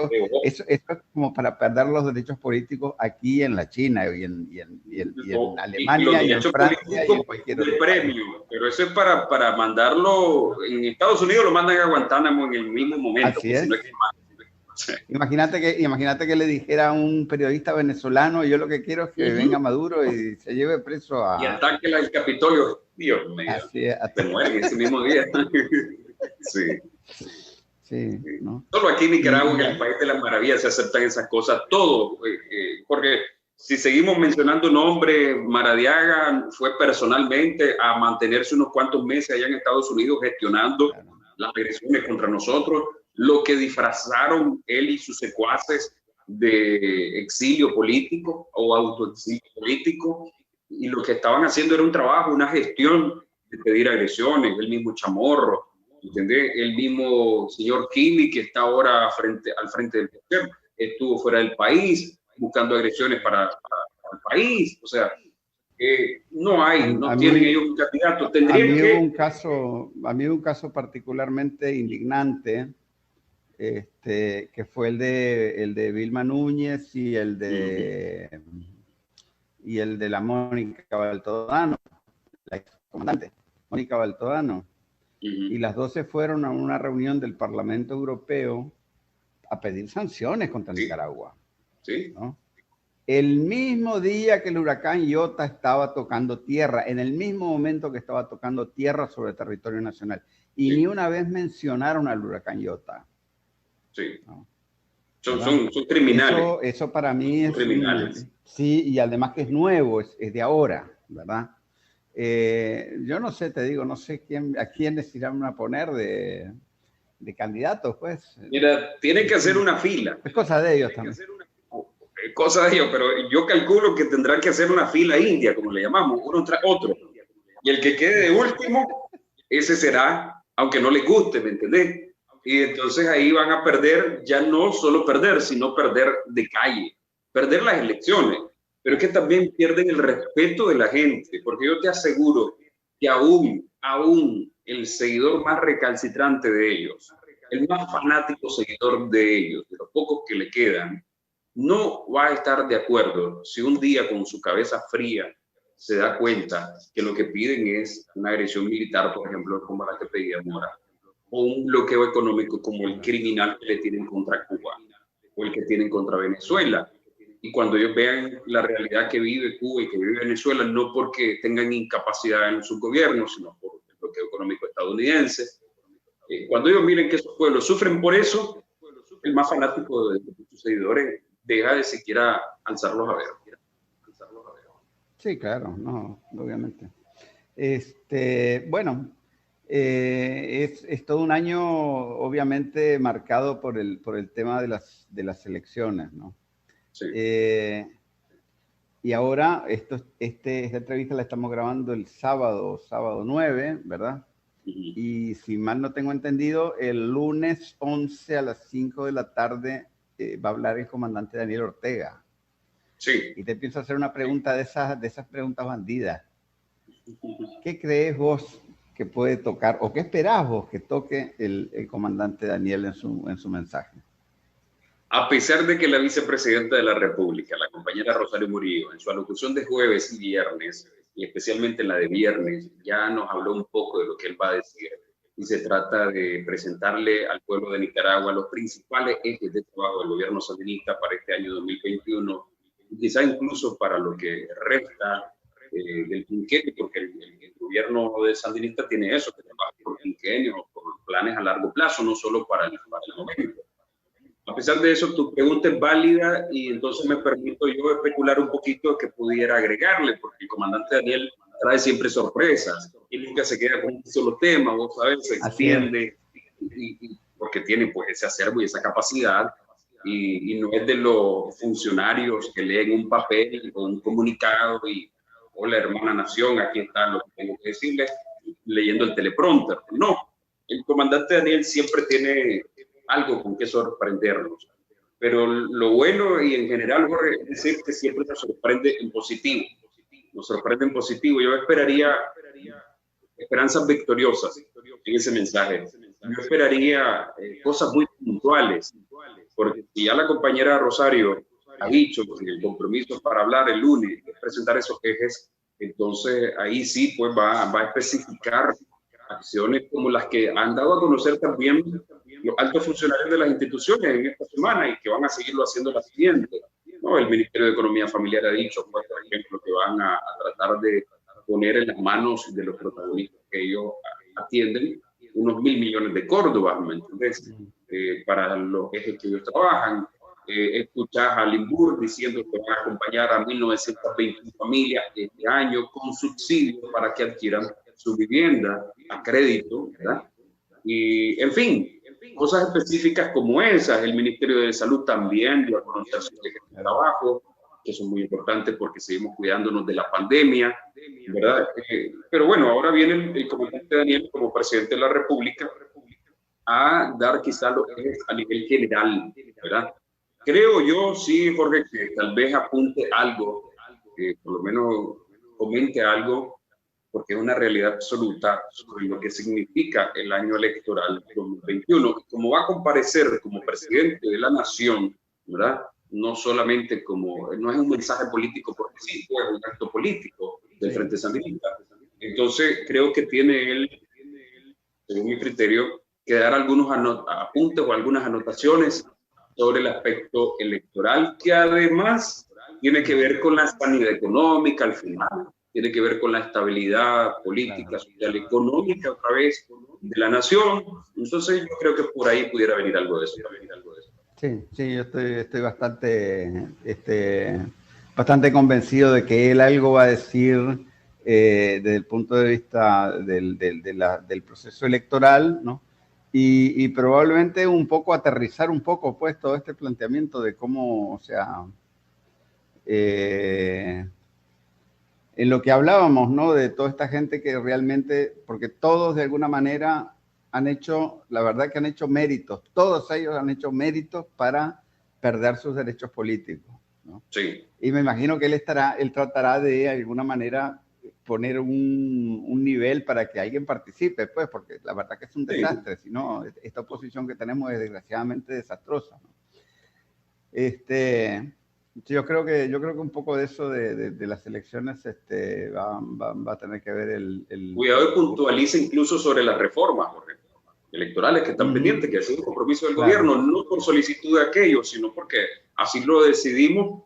eso es como para perder los derechos políticos aquí en la China y en Alemania y en Francia y en cualquier otro premio, pero eso es para mandarlo, en Estados Unidos lo mandan a Guantánamo en el mismo momento. Así es. Imagínate que le dijera a un periodista venezolano, yo lo que quiero es que venga Maduro y se lleve preso a... Y ataque el Capitolio. Dios mío, se muere ese mismo día. Sí, ¿no? Solo aquí en Nicaragua, en el país de las maravillas, se aceptan esas cosas, todo, porque si seguimos mencionando nombres, Maradiaga fue personalmente a mantenerse unos cuantos meses allá en Estados Unidos gestionando las agresiones contra nosotros, lo que disfrazaron él y sus secuaces de exilio político o autoexilio político, y lo que estaban haciendo era un trabajo, una gestión de pedir agresiones. El mismo Chamorro, ¿entendés? El mismo señor Kimi, que está ahora al frente del gobierno, estuvo fuera del país buscando agresiones para el país. O sea, no tienen ellos un candidato. Tendrían que... A mí hubo un caso particularmente indignante, que fue el de Vilma Núñez y el de la Mónica Baltodano, la excomandante Mónica Baltodano. Y las dos se fueron a una reunión del Parlamento Europeo a pedir sanciones contra Nicaragua. Sí. ¿No? El mismo día que el huracán Iota estaba tocando tierra, en el mismo momento que estaba tocando tierra sobre el territorio nacional. Y ni una vez mencionaron al huracán Iota. Sí. ¿No? Son criminales. Eso para mí es... criminales. Sí, y además que es nuevo, es de ahora, ¿verdad? Yo no sé, te digo, no sé a quién les irán a poner de candidatos, pues. Mira, tienen que hacer una fila. Es cosa de ellos también. Cosa de ellos, pero yo calculo que tendrán que hacer una fila india, como le llamamos, uno tras otro. Y el que quede de último, ese será, aunque no les guste, ¿me entendés? Y entonces ahí van a perder, ya no solo perder, sino perder de calle, perder las elecciones. Pero es que también pierden el respeto de la gente, porque yo te aseguro que aún el seguidor más recalcitrante de ellos, el más fanático seguidor de ellos, de los pocos que le quedan, no va a estar de acuerdo si un día con su cabeza fría se da cuenta que lo que piden es una agresión militar, por ejemplo, como la que pedía Mora, o un bloqueo económico como el criminal que le tienen contra Cuba o el que tienen contra Venezuela. Y cuando ellos vean la realidad que vive Cuba y que vive Venezuela, no porque tengan incapacidad en sus gobiernos, sino por el bloqueo económico estadounidense, cuando ellos miren que esos pueblos sufren por eso, el más fanático de sus seguidores deja de siquiera alzarlos a ver. Sí, claro, no, obviamente. Bueno, es todo un año obviamente marcado por el tema de las elecciones, ¿no? Sí. Y ahora esta entrevista la estamos grabando el sábado 9, ¿verdad? Y si mal no tengo entendido, el lunes 11 a las 5 de la tarde va a hablar el comandante Daniel Ortega. Sí. Y te empiezo a hacer una pregunta de esas preguntas bandidas. ¿Qué crees vos que puede tocar, o qué esperás vos que toque el comandante Daniel en su mensaje? A pesar de que la vicepresidenta de la República, la compañera Rosario Murillo, en su alocución de jueves y viernes, y especialmente en la de viernes, ya nos habló un poco de lo que él va a decir. Y se trata de presentarle al pueblo de Nicaragua los principales ejes de trabajo del gobierno sandinista para este año 2021, y quizá incluso para lo que resta del quinquenio, porque el gobierno de sandinista tiene eso, que trabaja por quinquenio, por planes a largo plazo, no solo para el momento. A pesar de eso, tu pregunta es válida y entonces me permito yo especular un poquito que pudiera agregarle, porque el comandante Daniel trae siempre sorpresas y nunca se queda con un solo tema, vos sabés, se extiende y porque tiene pues ese acervo y esa capacidad y no es de los funcionarios que leen un papel o un comunicado y hola hermana nación, aquí está lo que tengo que decirles, leyendo el teleprompter. No, el comandante Daniel siempre tiene algo con que sorprendernos. Pero lo bueno y en general, Jorge, es decir que siempre nos sorprende en positivo. Nos sorprende en positivo. Yo esperaría esperanzas victoriosas en ese mensaje. Yo esperaría cosas muy puntuales. Porque si ya la compañera Rosario ha dicho que el compromiso para hablar el lunes es presentar esos ejes, entonces ahí sí pues va a especificar acciones como las que han dado a conocer también los altos funcionarios de las instituciones en esta semana y que van a seguirlo haciendo la siguiente. ¿No? El Ministerio de Economía Familiar ha dicho, pues, por ejemplo, que van a tratar de poner en las manos de los protagonistas que ellos atienden unos 1.000 millones de córdobas, ¿me entiendes? Para los ejes que ellos trabajan. Escuchás a Limbur diciendo que van a acompañar a 1.920 familias este año con subsidios para que adquieran su vivienda a crédito, ¿verdad? Y, en fin, cosas específicas como esas. El Ministerio de Salud también dio a conocer sus ejes de trabajo, que son muy importantes porque seguimos cuidándonos de la pandemia, ¿verdad? Pero bueno, ahora viene el comandante Daniel como presidente de la República a dar quizá los ejes a nivel general, ¿verdad? Creo yo, sí, Jorge, que tal vez apunte algo, por lo menos comente algo, porque es una realidad absoluta sobre lo que significa el año electoral 2021. Como va a comparecer como presidente de la nación, ¿verdad? No solamente no es un mensaje político porque sí, fue un acto político del Frente Sandinista. Entonces creo que tiene él, según mi criterio, que dar algunos apuntes o algunas anotaciones sobre el aspecto electoral, que además tiene que ver con la sanidad económica al final, tiene que ver con la estabilidad política, social, económica otra vez de la nación. Entonces yo creo que por ahí pudiera venir algo de eso. Sí, yo estoy bastante convencido de que él algo va a decir desde el punto de vista del proceso electoral, ¿no? Y probablemente un poco aterrizar un poco pues todo este planteamiento de cómo, o sea, en lo que hablábamos, ¿no? De toda esta gente que realmente, porque todos de alguna manera han hecho, la verdad que han hecho méritos, todos ellos han hecho méritos para perder sus derechos políticos, ¿no? Sí. Y me imagino que él tratará de alguna manera poner un nivel para que alguien participe, pues, porque la verdad que es un desastre, si no, esta oposición que tenemos es desgraciadamente desastrosa, ¿no? Yo creo que un poco de eso de las elecciones va a tener que ver el... Cuidado y puntualiza incluso sobre las reformas electorales que están pendientes, que ha sido un compromiso del gobierno, no por solicitud de aquellos, sino porque así lo decidimos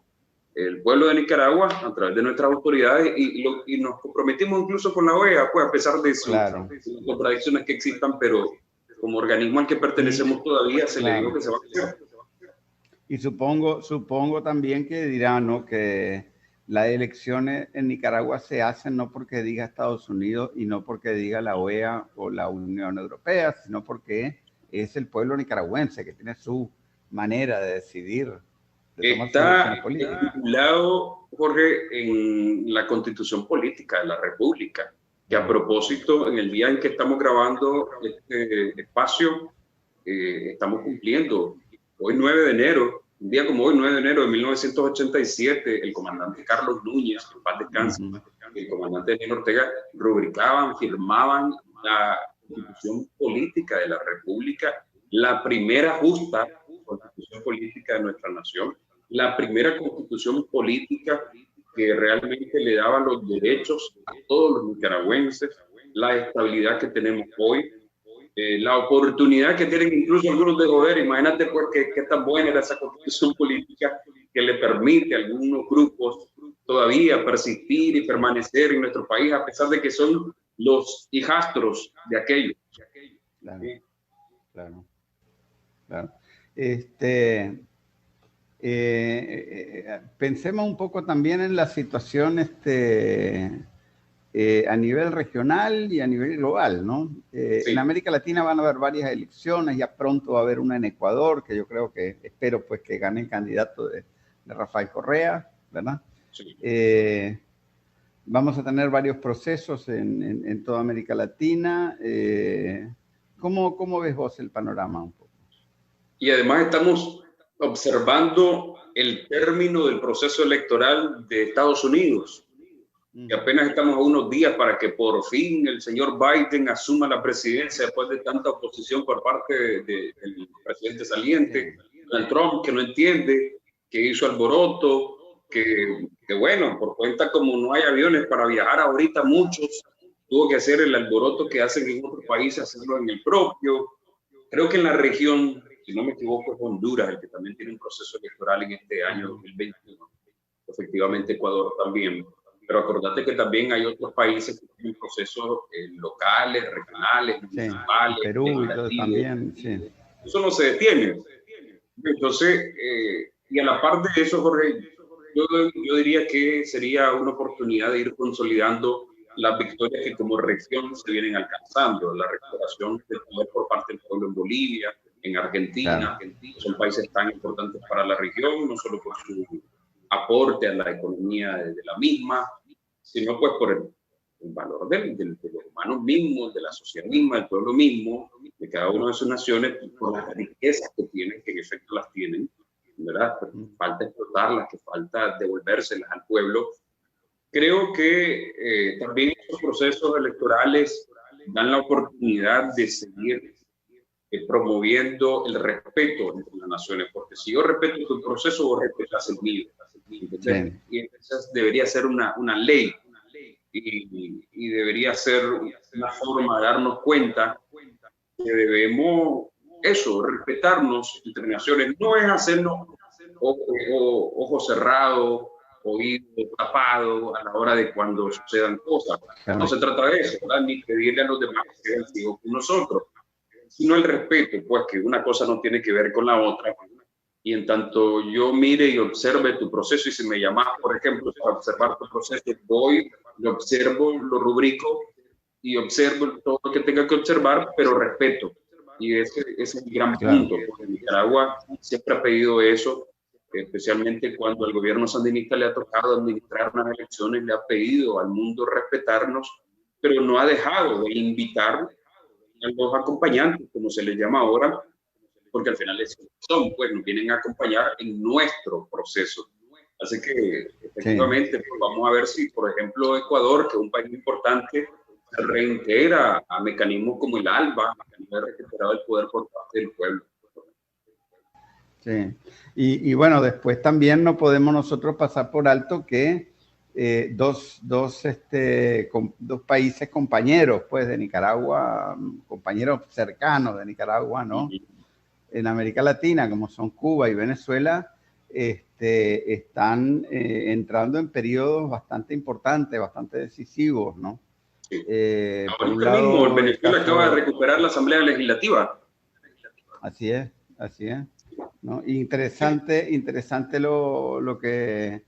el pueblo de Nicaragua a través de nuestras autoridades y nos comprometimos incluso con la OEA, pues a pesar de sus contradicciones que existan, pero como organismo al que pertenecemos todavía se le dijo que se va a hacer. Y supongo también que dirán, ¿no?, que las elecciones en Nicaragua se hacen no porque diga Estados Unidos y no porque diga la OEA o la Unión Europea, sino porque es el pueblo nicaragüense que tiene su manera de decidir. Está vinculado, Jorge, en la Constitución Política de la República, que a propósito, en el día en que estamos grabando este espacio, estamos cumpliendo. Hoy 9 de enero, un día como hoy, 9 de enero de 1987, el comandante Carlos Núñez, en paz descanse, y el comandante Daniel Ortega firmaban la Constitución Política de la República, la primera justa Constitución Política de nuestra nación, la primera Constitución Política que realmente le daba los derechos a todos los nicaragüenses, la estabilidad que tenemos hoy, la oportunidad que tienen incluso algunos de joder. Imagínate pues qué tan buena era esa constitución política que le permite a algunos grupos todavía persistir y permanecer en nuestro país a pesar de que son los hijastros de aquellos. Claro. Pensemos un poco también en la situación a nivel regional y a nivel global, ¿no? En América Latina van a haber varias elecciones, ya pronto va a haber una en Ecuador, que yo espero pues que gane el candidato de Rafael Correa, ¿verdad? Sí. Vamos a tener varios procesos en toda América Latina. ¿Cómo ves vos el panorama un poco? Y además estamos observando el término del proceso electoral de Estados Unidos. Y apenas estamos a unos días para que por fin el señor Biden asuma la presidencia después de tanta oposición por parte del presidente saliente, Donald Trump, que no entiende, que hizo alboroto, que bueno, por cuenta como no hay aviones para viajar ahorita muchos, tuvo que hacer el alboroto que hacen en otros países, hacerlo en el propio. Creo que en la región, si no me equivoco, es Honduras el que también tiene un proceso electoral en este año 2021. Efectivamente, Ecuador también. Pero acordate que también hay otros países que tienen procesos locales, regionales, municipales. Perú y todo también, sí. Eso no se detiene. Entonces, y a la parte de eso, Jorge, yo diría que sería una oportunidad de ir consolidando las victorias que como región se vienen alcanzando. La recuperación del poder por parte del pueblo en Bolivia, en Argentina, son países tan importantes para la región, no solo por su aporte a la economía de la misma, sino pues por el valor de los humanos mismos, de la sociedad misma, del pueblo mismo, de cada una de sus naciones, por las riquezas que tienen, que en efecto las tienen, ¿verdad? Pero falta explotarlas, que falta devolvérselas al pueblo. Creo que también estos procesos electorales dan la oportunidad de seguir promoviendo el respeto entre las naciones, porque si yo respeto tu proceso, vos respetas el mío. Y esa debería ser una ley y debería ser una forma de darnos cuenta que debemos respetarnos entre naciones. No es hacernos ojos cerrados, oídos tapados a la hora de cuando sucedan cosas. No se trata de eso, ¿verdad? Ni pedirle a los demás que sean ciegos con nosotros, sino el respeto, pues que una cosa no tiene que ver con la otra. Y en tanto yo mire y observe tu proceso, y si me llamas, por ejemplo, para observar tu proceso, voy, lo observo, lo rubrico y observo todo lo que tenga que observar, pero respeto. Y ese es el gran punto, porque Nicaragua siempre ha pedido eso, especialmente cuando el gobierno sandinista le ha tocado administrar unas elecciones, le ha pedido al mundo respetarnos, pero no ha dejado de invitar a los acompañantes, como se les llama ahora, porque al final son, pues nos vienen a acompañar en nuestro proceso. Así que efectivamente, pues, vamos a ver si, por ejemplo, Ecuador, que es un país importante, se reintegra a mecanismos como el ALBA, mecanismo de recuperado del poder por parte del pueblo. Sí, y bueno, después también no podemos nosotros pasar por alto que dos países compañeros, pues, de Nicaragua, compañeros cercanos de Nicaragua, ¿no? En América Latina, como son Cuba y Venezuela, están entrando en periodos bastante importantes, bastante decisivos, ¿no? Sí. Por un lado, mismo, Venezuela acaba de recuperar la Asamblea Legislativa. Así es, ¿no? Interesante lo que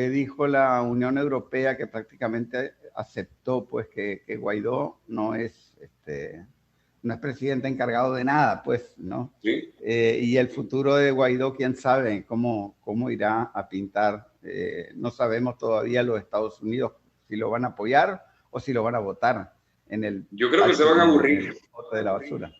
dijo la Unión Europea, que prácticamente aceptó, pues, que Guaidó no es presidente encargado de nada, pues, ¿no? Sí. Y el futuro de Guaidó, quién sabe cómo irá a pintar. No sabemos todavía los Estados Unidos si lo van a apoyar o si lo van a votar en el... Yo creo que se van a aburrir. De la basura.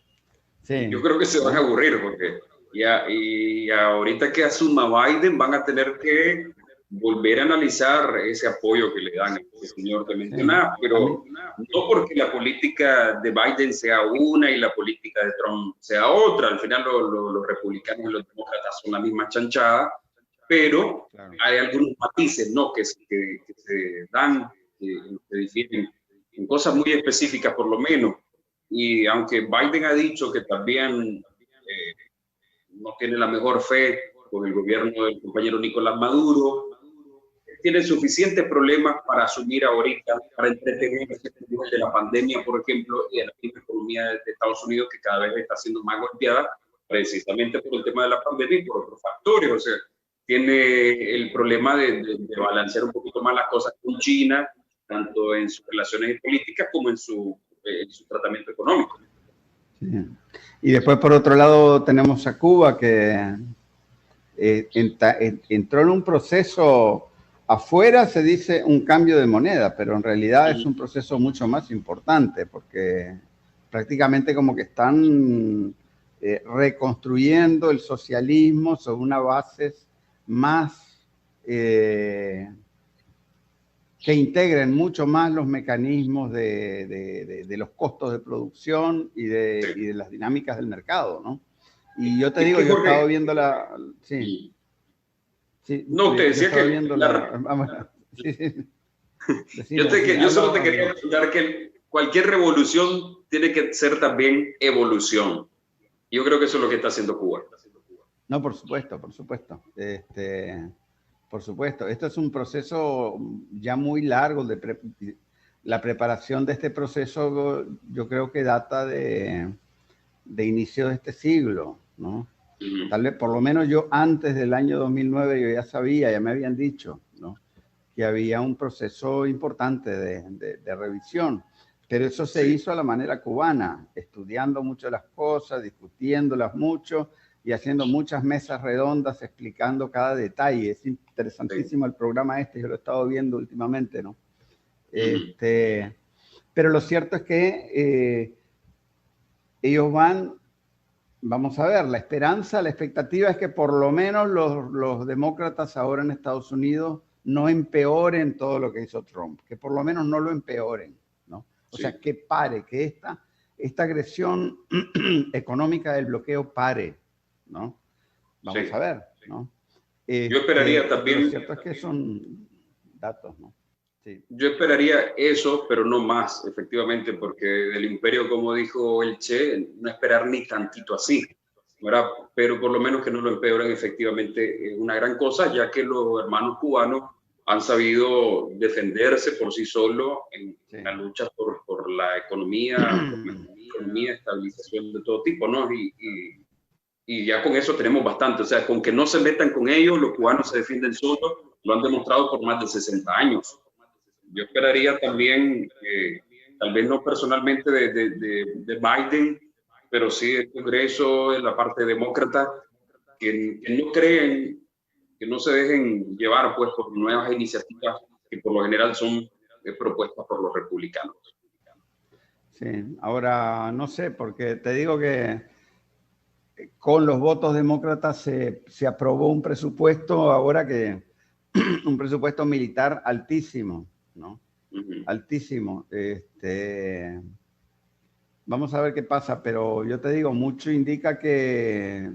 Sí. Yo creo que se van a aburrir porque y ahorita que asuma Biden van a tener que volver a analizar ese apoyo que le dan a ese señor que mencionaba, pero no porque la política de Biden sea una y la política de Trump sea otra. Al final los republicanos y los demócratas son la misma chanchada, pero hay algunos matices, ¿no? que se dan, que difieren en cosas muy específicas por lo menos. Y aunque Biden ha dicho que también no tiene la mejor fe con el gobierno del compañero Nicolás Maduro, tiene suficientes problemas para asumir ahorita, para entretener de la pandemia, por ejemplo, y de la misma economía de Estados Unidos, que cada vez está siendo más golpeada, precisamente por el tema de la pandemia y por otros factores. O sea, tiene el problema de balancear un poquito más las cosas con China, tanto en sus relaciones políticas como en su tratamiento económico. Sí. Y después, por otro lado, tenemos a Cuba, que entró en un proceso. Afuera se dice un cambio de moneda, pero en realidad es un proceso mucho más importante, porque prácticamente como que están reconstruyendo el socialismo sobre unas bases más que integren mucho más los mecanismos de los costos de producción y de las dinámicas del mercado, ¿no? Y yo te digo, yo he estado viendo la... Sí. Sí, no, te decía que... Yo solo te quería contar que cualquier revolución tiene que ser también evolución. Yo creo que eso es lo que está haciendo Cuba. No, por supuesto, por supuesto. Por supuesto. Esto es un proceso ya muy largo. La preparación de este proceso yo creo que data de inicio de este siglo, ¿no? Tal vez, por lo menos yo antes del año 2009, yo ya sabía, ya me habían dicho, ¿no?, que había un proceso importante de revisión, pero eso se hizo a la manera cubana, estudiando mucho las cosas, discutiéndolas mucho y haciendo muchas mesas redondas explicando cada detalle. Es interesantísimo el programa yo lo he estado viendo últimamente, ¿no? Pero lo cierto es que ellos vamos a ver, la expectativa es que por lo menos los demócratas ahora en Estados Unidos no empeoren todo lo que hizo Trump, que por lo menos no lo empeoren, ¿no? O sea, que pare, que esta agresión económica del bloqueo pare, ¿no? Vamos a ver, ¿no? Yo esperaría también... Lo cierto es que son datos, ¿no? Sí. Yo esperaría eso, pero no más, efectivamente, porque del imperio, como dijo el Che, no esperar ni tantito así, ¿verdad? Pero por lo menos que no lo empeoren, efectivamente es una gran cosa, ya que los hermanos cubanos han sabido defenderse por sí solos en la lucha por la economía, estabilización de todo tipo, ¿no? Y ya con eso tenemos bastante, o sea, con que no se metan con ellos, los cubanos se defienden solos, lo han demostrado por más de 60 años. Yo esperaría también, tal vez no personalmente de Biden, pero sí del Congreso, de la parte demócrata, que no creen, que no se dejen llevar pues, por nuevas iniciativas que por lo general son propuestas por los republicanos. Sí, ahora no sé, porque te digo que con los votos demócratas se aprobó un presupuesto ahora un presupuesto militar altísimo, ¿no? Altísimo. Vamos a ver qué pasa, pero yo te digo, mucho indica que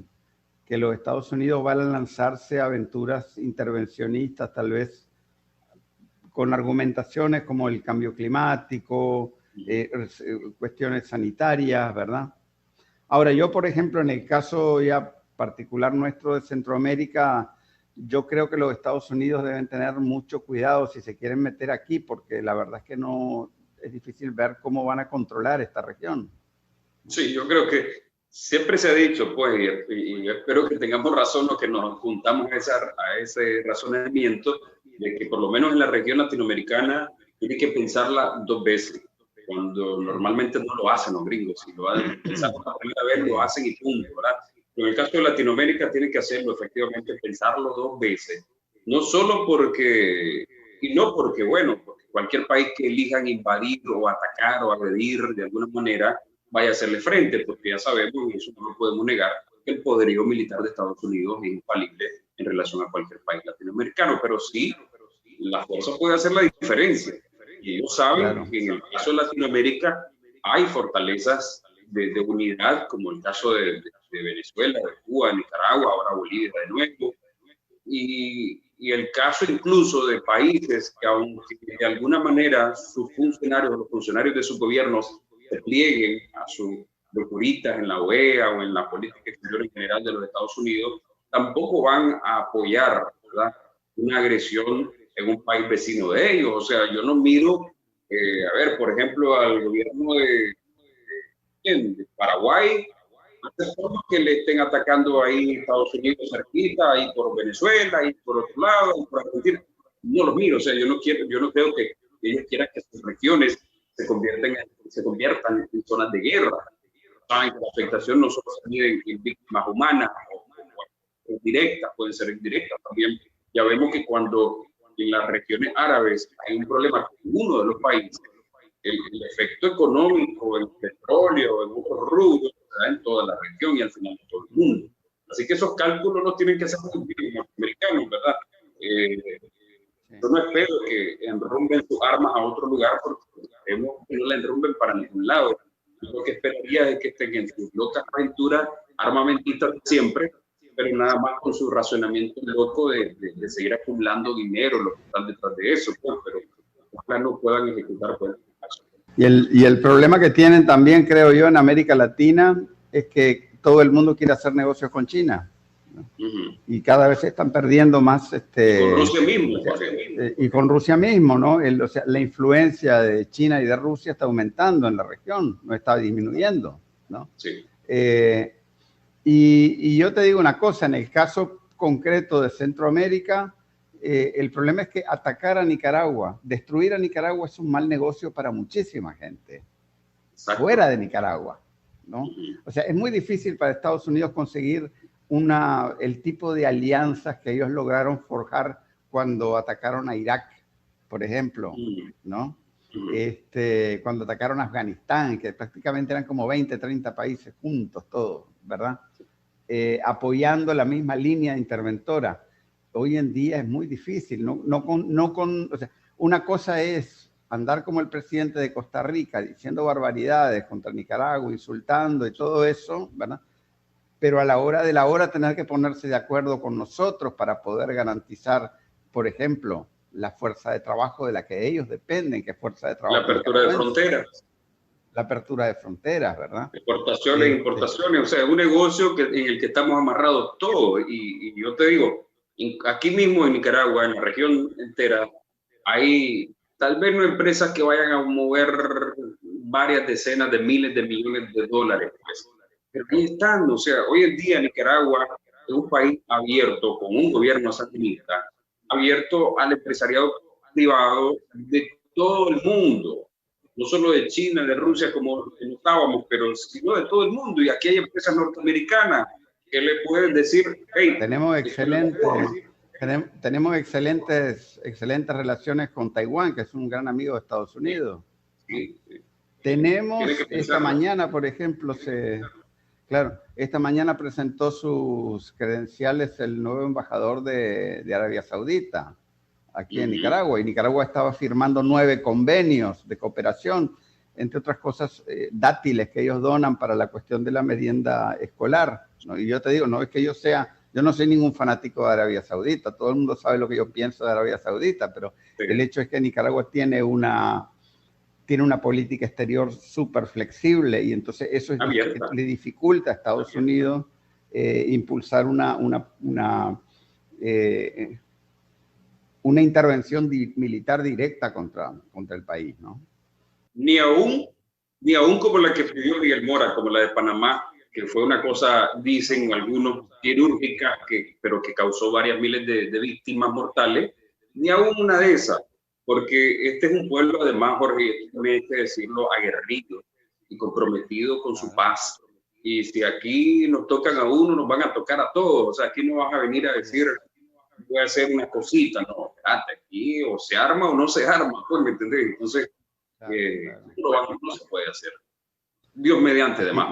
los Estados Unidos van a lanzarse a aventuras intervencionistas, tal vez con argumentaciones como el cambio climático, cuestiones sanitarias, ¿verdad? Ahora, yo, por ejemplo, en el caso ya particular nuestro de Centroamérica, yo creo que los Estados Unidos deben tener mucho cuidado si se quieren meter aquí, porque la verdad es que no es difícil ver cómo van a controlar esta región. Sí, yo creo que siempre se ha dicho, pues, y espero que tengamos razón los que nos juntamos a ese razonamiento, de que por lo menos en la región latinoamericana tiene que pensarla 2 veces, cuando normalmente no lo hacen los gringos. Si lo van a pensar por la primera vez, lo hacen y punto, ¿verdad? Pero en el caso de Latinoamérica tiene que hacerlo, efectivamente, pensarlo 2 veces. No solo porque, y no porque, bueno, porque cualquier país que elijan invadir o atacar o agredir de alguna manera, vaya a hacerle frente, porque ya sabemos, y eso no lo podemos negar, que el poderío militar de Estados Unidos es infalible en relación a cualquier país latinoamericano, pero sí, la fuerza puede hacer la diferencia. Y ellos saben que en el caso de Latinoamérica hay fortalezas de unidad, como el caso de Venezuela, de Cuba, de Nicaragua, ahora Bolivia de nuevo, y el caso incluso de países que aunque de alguna manera sus funcionarios, los funcionarios de sus gobiernos se plieguen a sus locuritas en la OEA o en la política exterior en general de los Estados Unidos, tampoco van a apoyar, ¿verdad?, una agresión en un país vecino de ellos. O sea, yo no miro, a ver, por ejemplo, al gobierno de Paraguay, que le estén atacando ahí Estados Unidos cerquita, ahí por Venezuela, ahí por otro lado, ahí por Argentina. No los miro, o sea, yo no creo que ellos quieran que sus regiones se conviertan en zonas de guerra. Saben que la afectación no solo se mide en víctimas humanas o directas, pueden ser indirectas también. Ya vemos que cuando en las regiones árabes hay un problema con uno de los países, el efecto económico, el petróleo, en otros rubros, en toda la región y al final en todo el mundo. Así que esos cálculos los tienen que hacer los americanos, ¿verdad? Yo no espero que enrumben sus armas a otro lugar, porque esperemos que no la enrumben para ningún lado. Yo lo que esperaría es que estén en sus locas aventuras armamentistas siempre, pero nada más con su razonamiento loco de seguir acumulando dinero, lo que están detrás de eso, pues, pero ojalá no puedan ejecutar pues, y el problema que tienen también, creo yo, en América Latina es que todo el mundo quiere hacer negocios con China. Y cada vez se están perdiendo más. Con Rusia mismo. Y con Rusia mismo, ¿no? O sea, la influencia de China y de Rusia está aumentando en la región, no está disminuyendo, ¿no? Sí. Y yo te digo una cosa, en el caso concreto de Centroamérica, el problema es que atacar a Nicaragua, destruir a Nicaragua es un mal negocio para muchísima gente. Exacto. Fuera de Nicaragua, ¿no? O sea, es muy difícil para Estados Unidos conseguir el tipo de alianzas que ellos lograron forjar cuando atacaron a Irak, por ejemplo, ¿no? Cuando atacaron a Afganistán, que prácticamente eran como 20, 30 países juntos, todos, ¿verdad? Apoyando la misma línea interventora. hoy en día es muy difícil. O sea, una cosa es andar como el presidente de Costa Rica diciendo barbaridades contra Nicaragua, insultando y todo eso, ¿verdad? Pero a la hora de la hora tener que ponerse de acuerdo con nosotros para poder garantizar, por ejemplo, la fuerza de trabajo de la que ellos dependen, que es fuerza de trabajo. La apertura de fronteras. La apertura de fronteras, ¿verdad? Exportaciones e importaciones, o sea, es un negocio en el que estamos amarrados todos. Y yo te digo, aquí mismo en Nicaragua, en la región entera, hay tal vez no empresas que vayan a mover varias decenas de miles de millones de dólares, pues. Pero ahí están, o sea, hoy en día Nicaragua es un país abierto, con un gobierno sandinista, abierto al empresariado privado de todo el mundo, no solo de China, de Rusia, como notábamos, pero sino de todo el mundo. Y aquí hay empresas norteamericanas que le pueden decir, hey, tenemos excelentes relaciones con Taiwán, que es un gran amigo de Estados Unidos. Sí. Tenemos esta mañana, por ejemplo, esta mañana presentó sus credenciales el nuevo embajador de Arabia Saudita aquí en Nicaragua, y Nicaragua estaba firmando 9 convenios de cooperación, entre otras cosas, dátiles que ellos donan para la cuestión de la merienda escolar, ¿no? Y yo te digo, no es que yo no soy ningún fanático de Arabia Saudita, todo el mundo sabe lo que yo pienso de Arabia Saudita, pero el hecho es que Nicaragua tiene una política exterior súper flexible, y entonces eso es le dificulta a Estados Unidos impulsar una intervención militar directa contra el país, ¿no? Ni aún como la que pidió Miguel Mora, como la de Panamá, que fue una cosa, dicen algunos, quirúrgica, pero que causó varias miles de víctimas mortales, ni aún una de esas, porque este es un pueblo, además, Jorge, hay que decirlo, aguerrido y comprometido con su paz. Y si aquí nos tocan a uno, nos van a tocar a todos. O sea, aquí no vas a venir a decir, voy a hacer una cosita, no, espérate, aquí o se arma o no se arma, pues, ¿me entendés? Entonces, no se puede hacer. Dios mediante, además.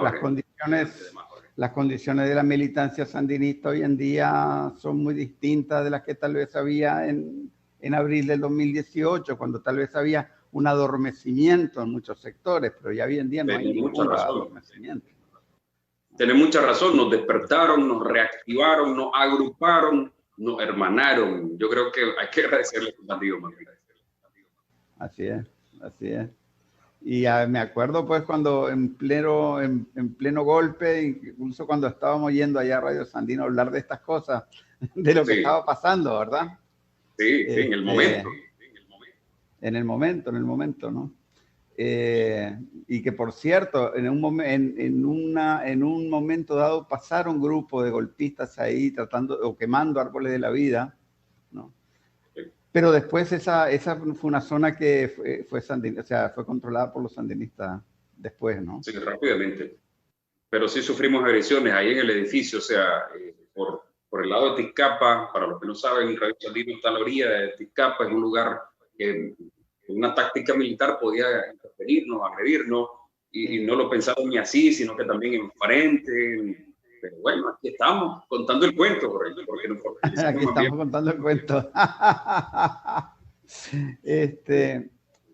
Las condiciones de la militancia sandinista hoy en día son muy distintas de las que tal vez había en abril del 2018, cuando tal vez había un adormecimiento en muchos sectores, pero ya hoy en día no hay ningún adormecimiento. Tenés mucha razón, nos despertaron, nos reactivaron, nos agruparon, nos hermanaron. Yo creo que hay que agradecerle a Dios, Manuel. Así es. Y me acuerdo pues cuando en pleno golpe, incluso cuando estábamos yendo allá a Radio Sandino a hablar de estas cosas, de lo que estaba pasando, ¿verdad? Sí, en el momento. En el momento, ¿no? Y que por cierto, en un momento dado pasaron un grupo de golpistas ahí quemando árboles de la vida, ¿no? Pero después esa fue una zona que fue controlada por los sandinistas después, ¿no? Sí, rápidamente. Pero sí sufrimos agresiones ahí en el edificio, o sea, por el lado de Tizcapa. Para los que no saben, Radio Sandino está a la orilla de Tizcapa, es un lugar que una táctica militar podía interferirnos, agredirnos, y no lo pensaron ni así, sino que también en frente. Pero bueno, aquí estamos contando el cuento, aquí estamos contando el cuento.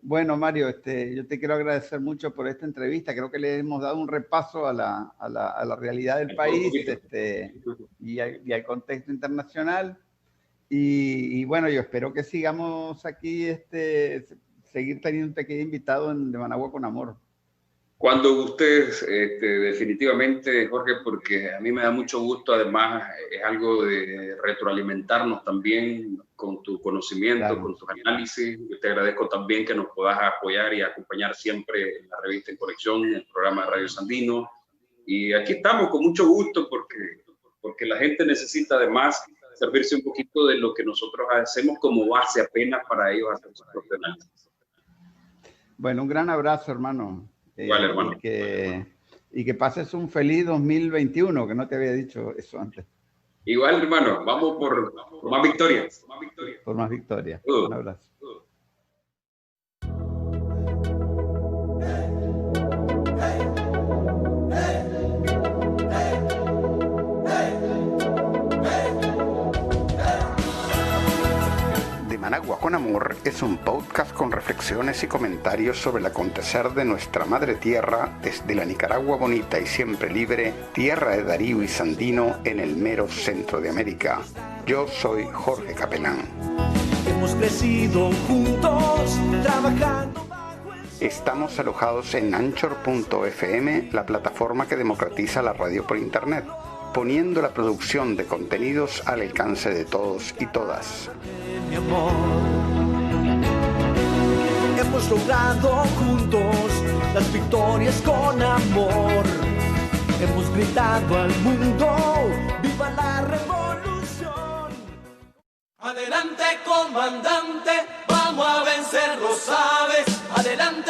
Bueno, Mario, yo te quiero agradecer mucho por esta entrevista. Creo que le hemos dado un repaso a la realidad del país y al contexto internacional. Y bueno, yo espero que sigamos aquí, seguir teniendo un invitado de Managua con Amor. Cuando ustedes, definitivamente, Jorge, porque a mí me da mucho gusto, además es algo de retroalimentarnos también con tu conocimiento, claro, con tus análisis. Yo te agradezco también que nos puedas apoyar y acompañar siempre en la revista En Conexión, en el programa de Radio Sandino. Y aquí estamos con mucho gusto porque la gente necesita además servirse un poquito de lo que nosotros hacemos como base apenas para ellos hacer sus propios análisis. Bueno, un gran abrazo, hermano. Igual, hermano. Y que pases un feliz 2021, que no te había dicho eso antes. Igual, hermano. Vamos por más victorias. Por más victorias. Un abrazo. Nicaragua con Amor es un podcast con reflexiones y comentarios sobre el acontecer de nuestra madre tierra desde la Nicaragua bonita y siempre libre, tierra de Darío y Sandino en el mero centro de América. Yo soy Jorge Capelán. Hemos crecido juntos, trabajando. Estamos alojados en Anchor.fm, la plataforma que democratiza la radio por internet, poniendo la producción de contenidos al alcance de todos y todas. Mi amor, hemos logrado juntos las victorias con amor. Hemos gritado al mundo, ¡viva la revolución! Adelante, comandante, vamos a vencer, lo sabes. Adelante.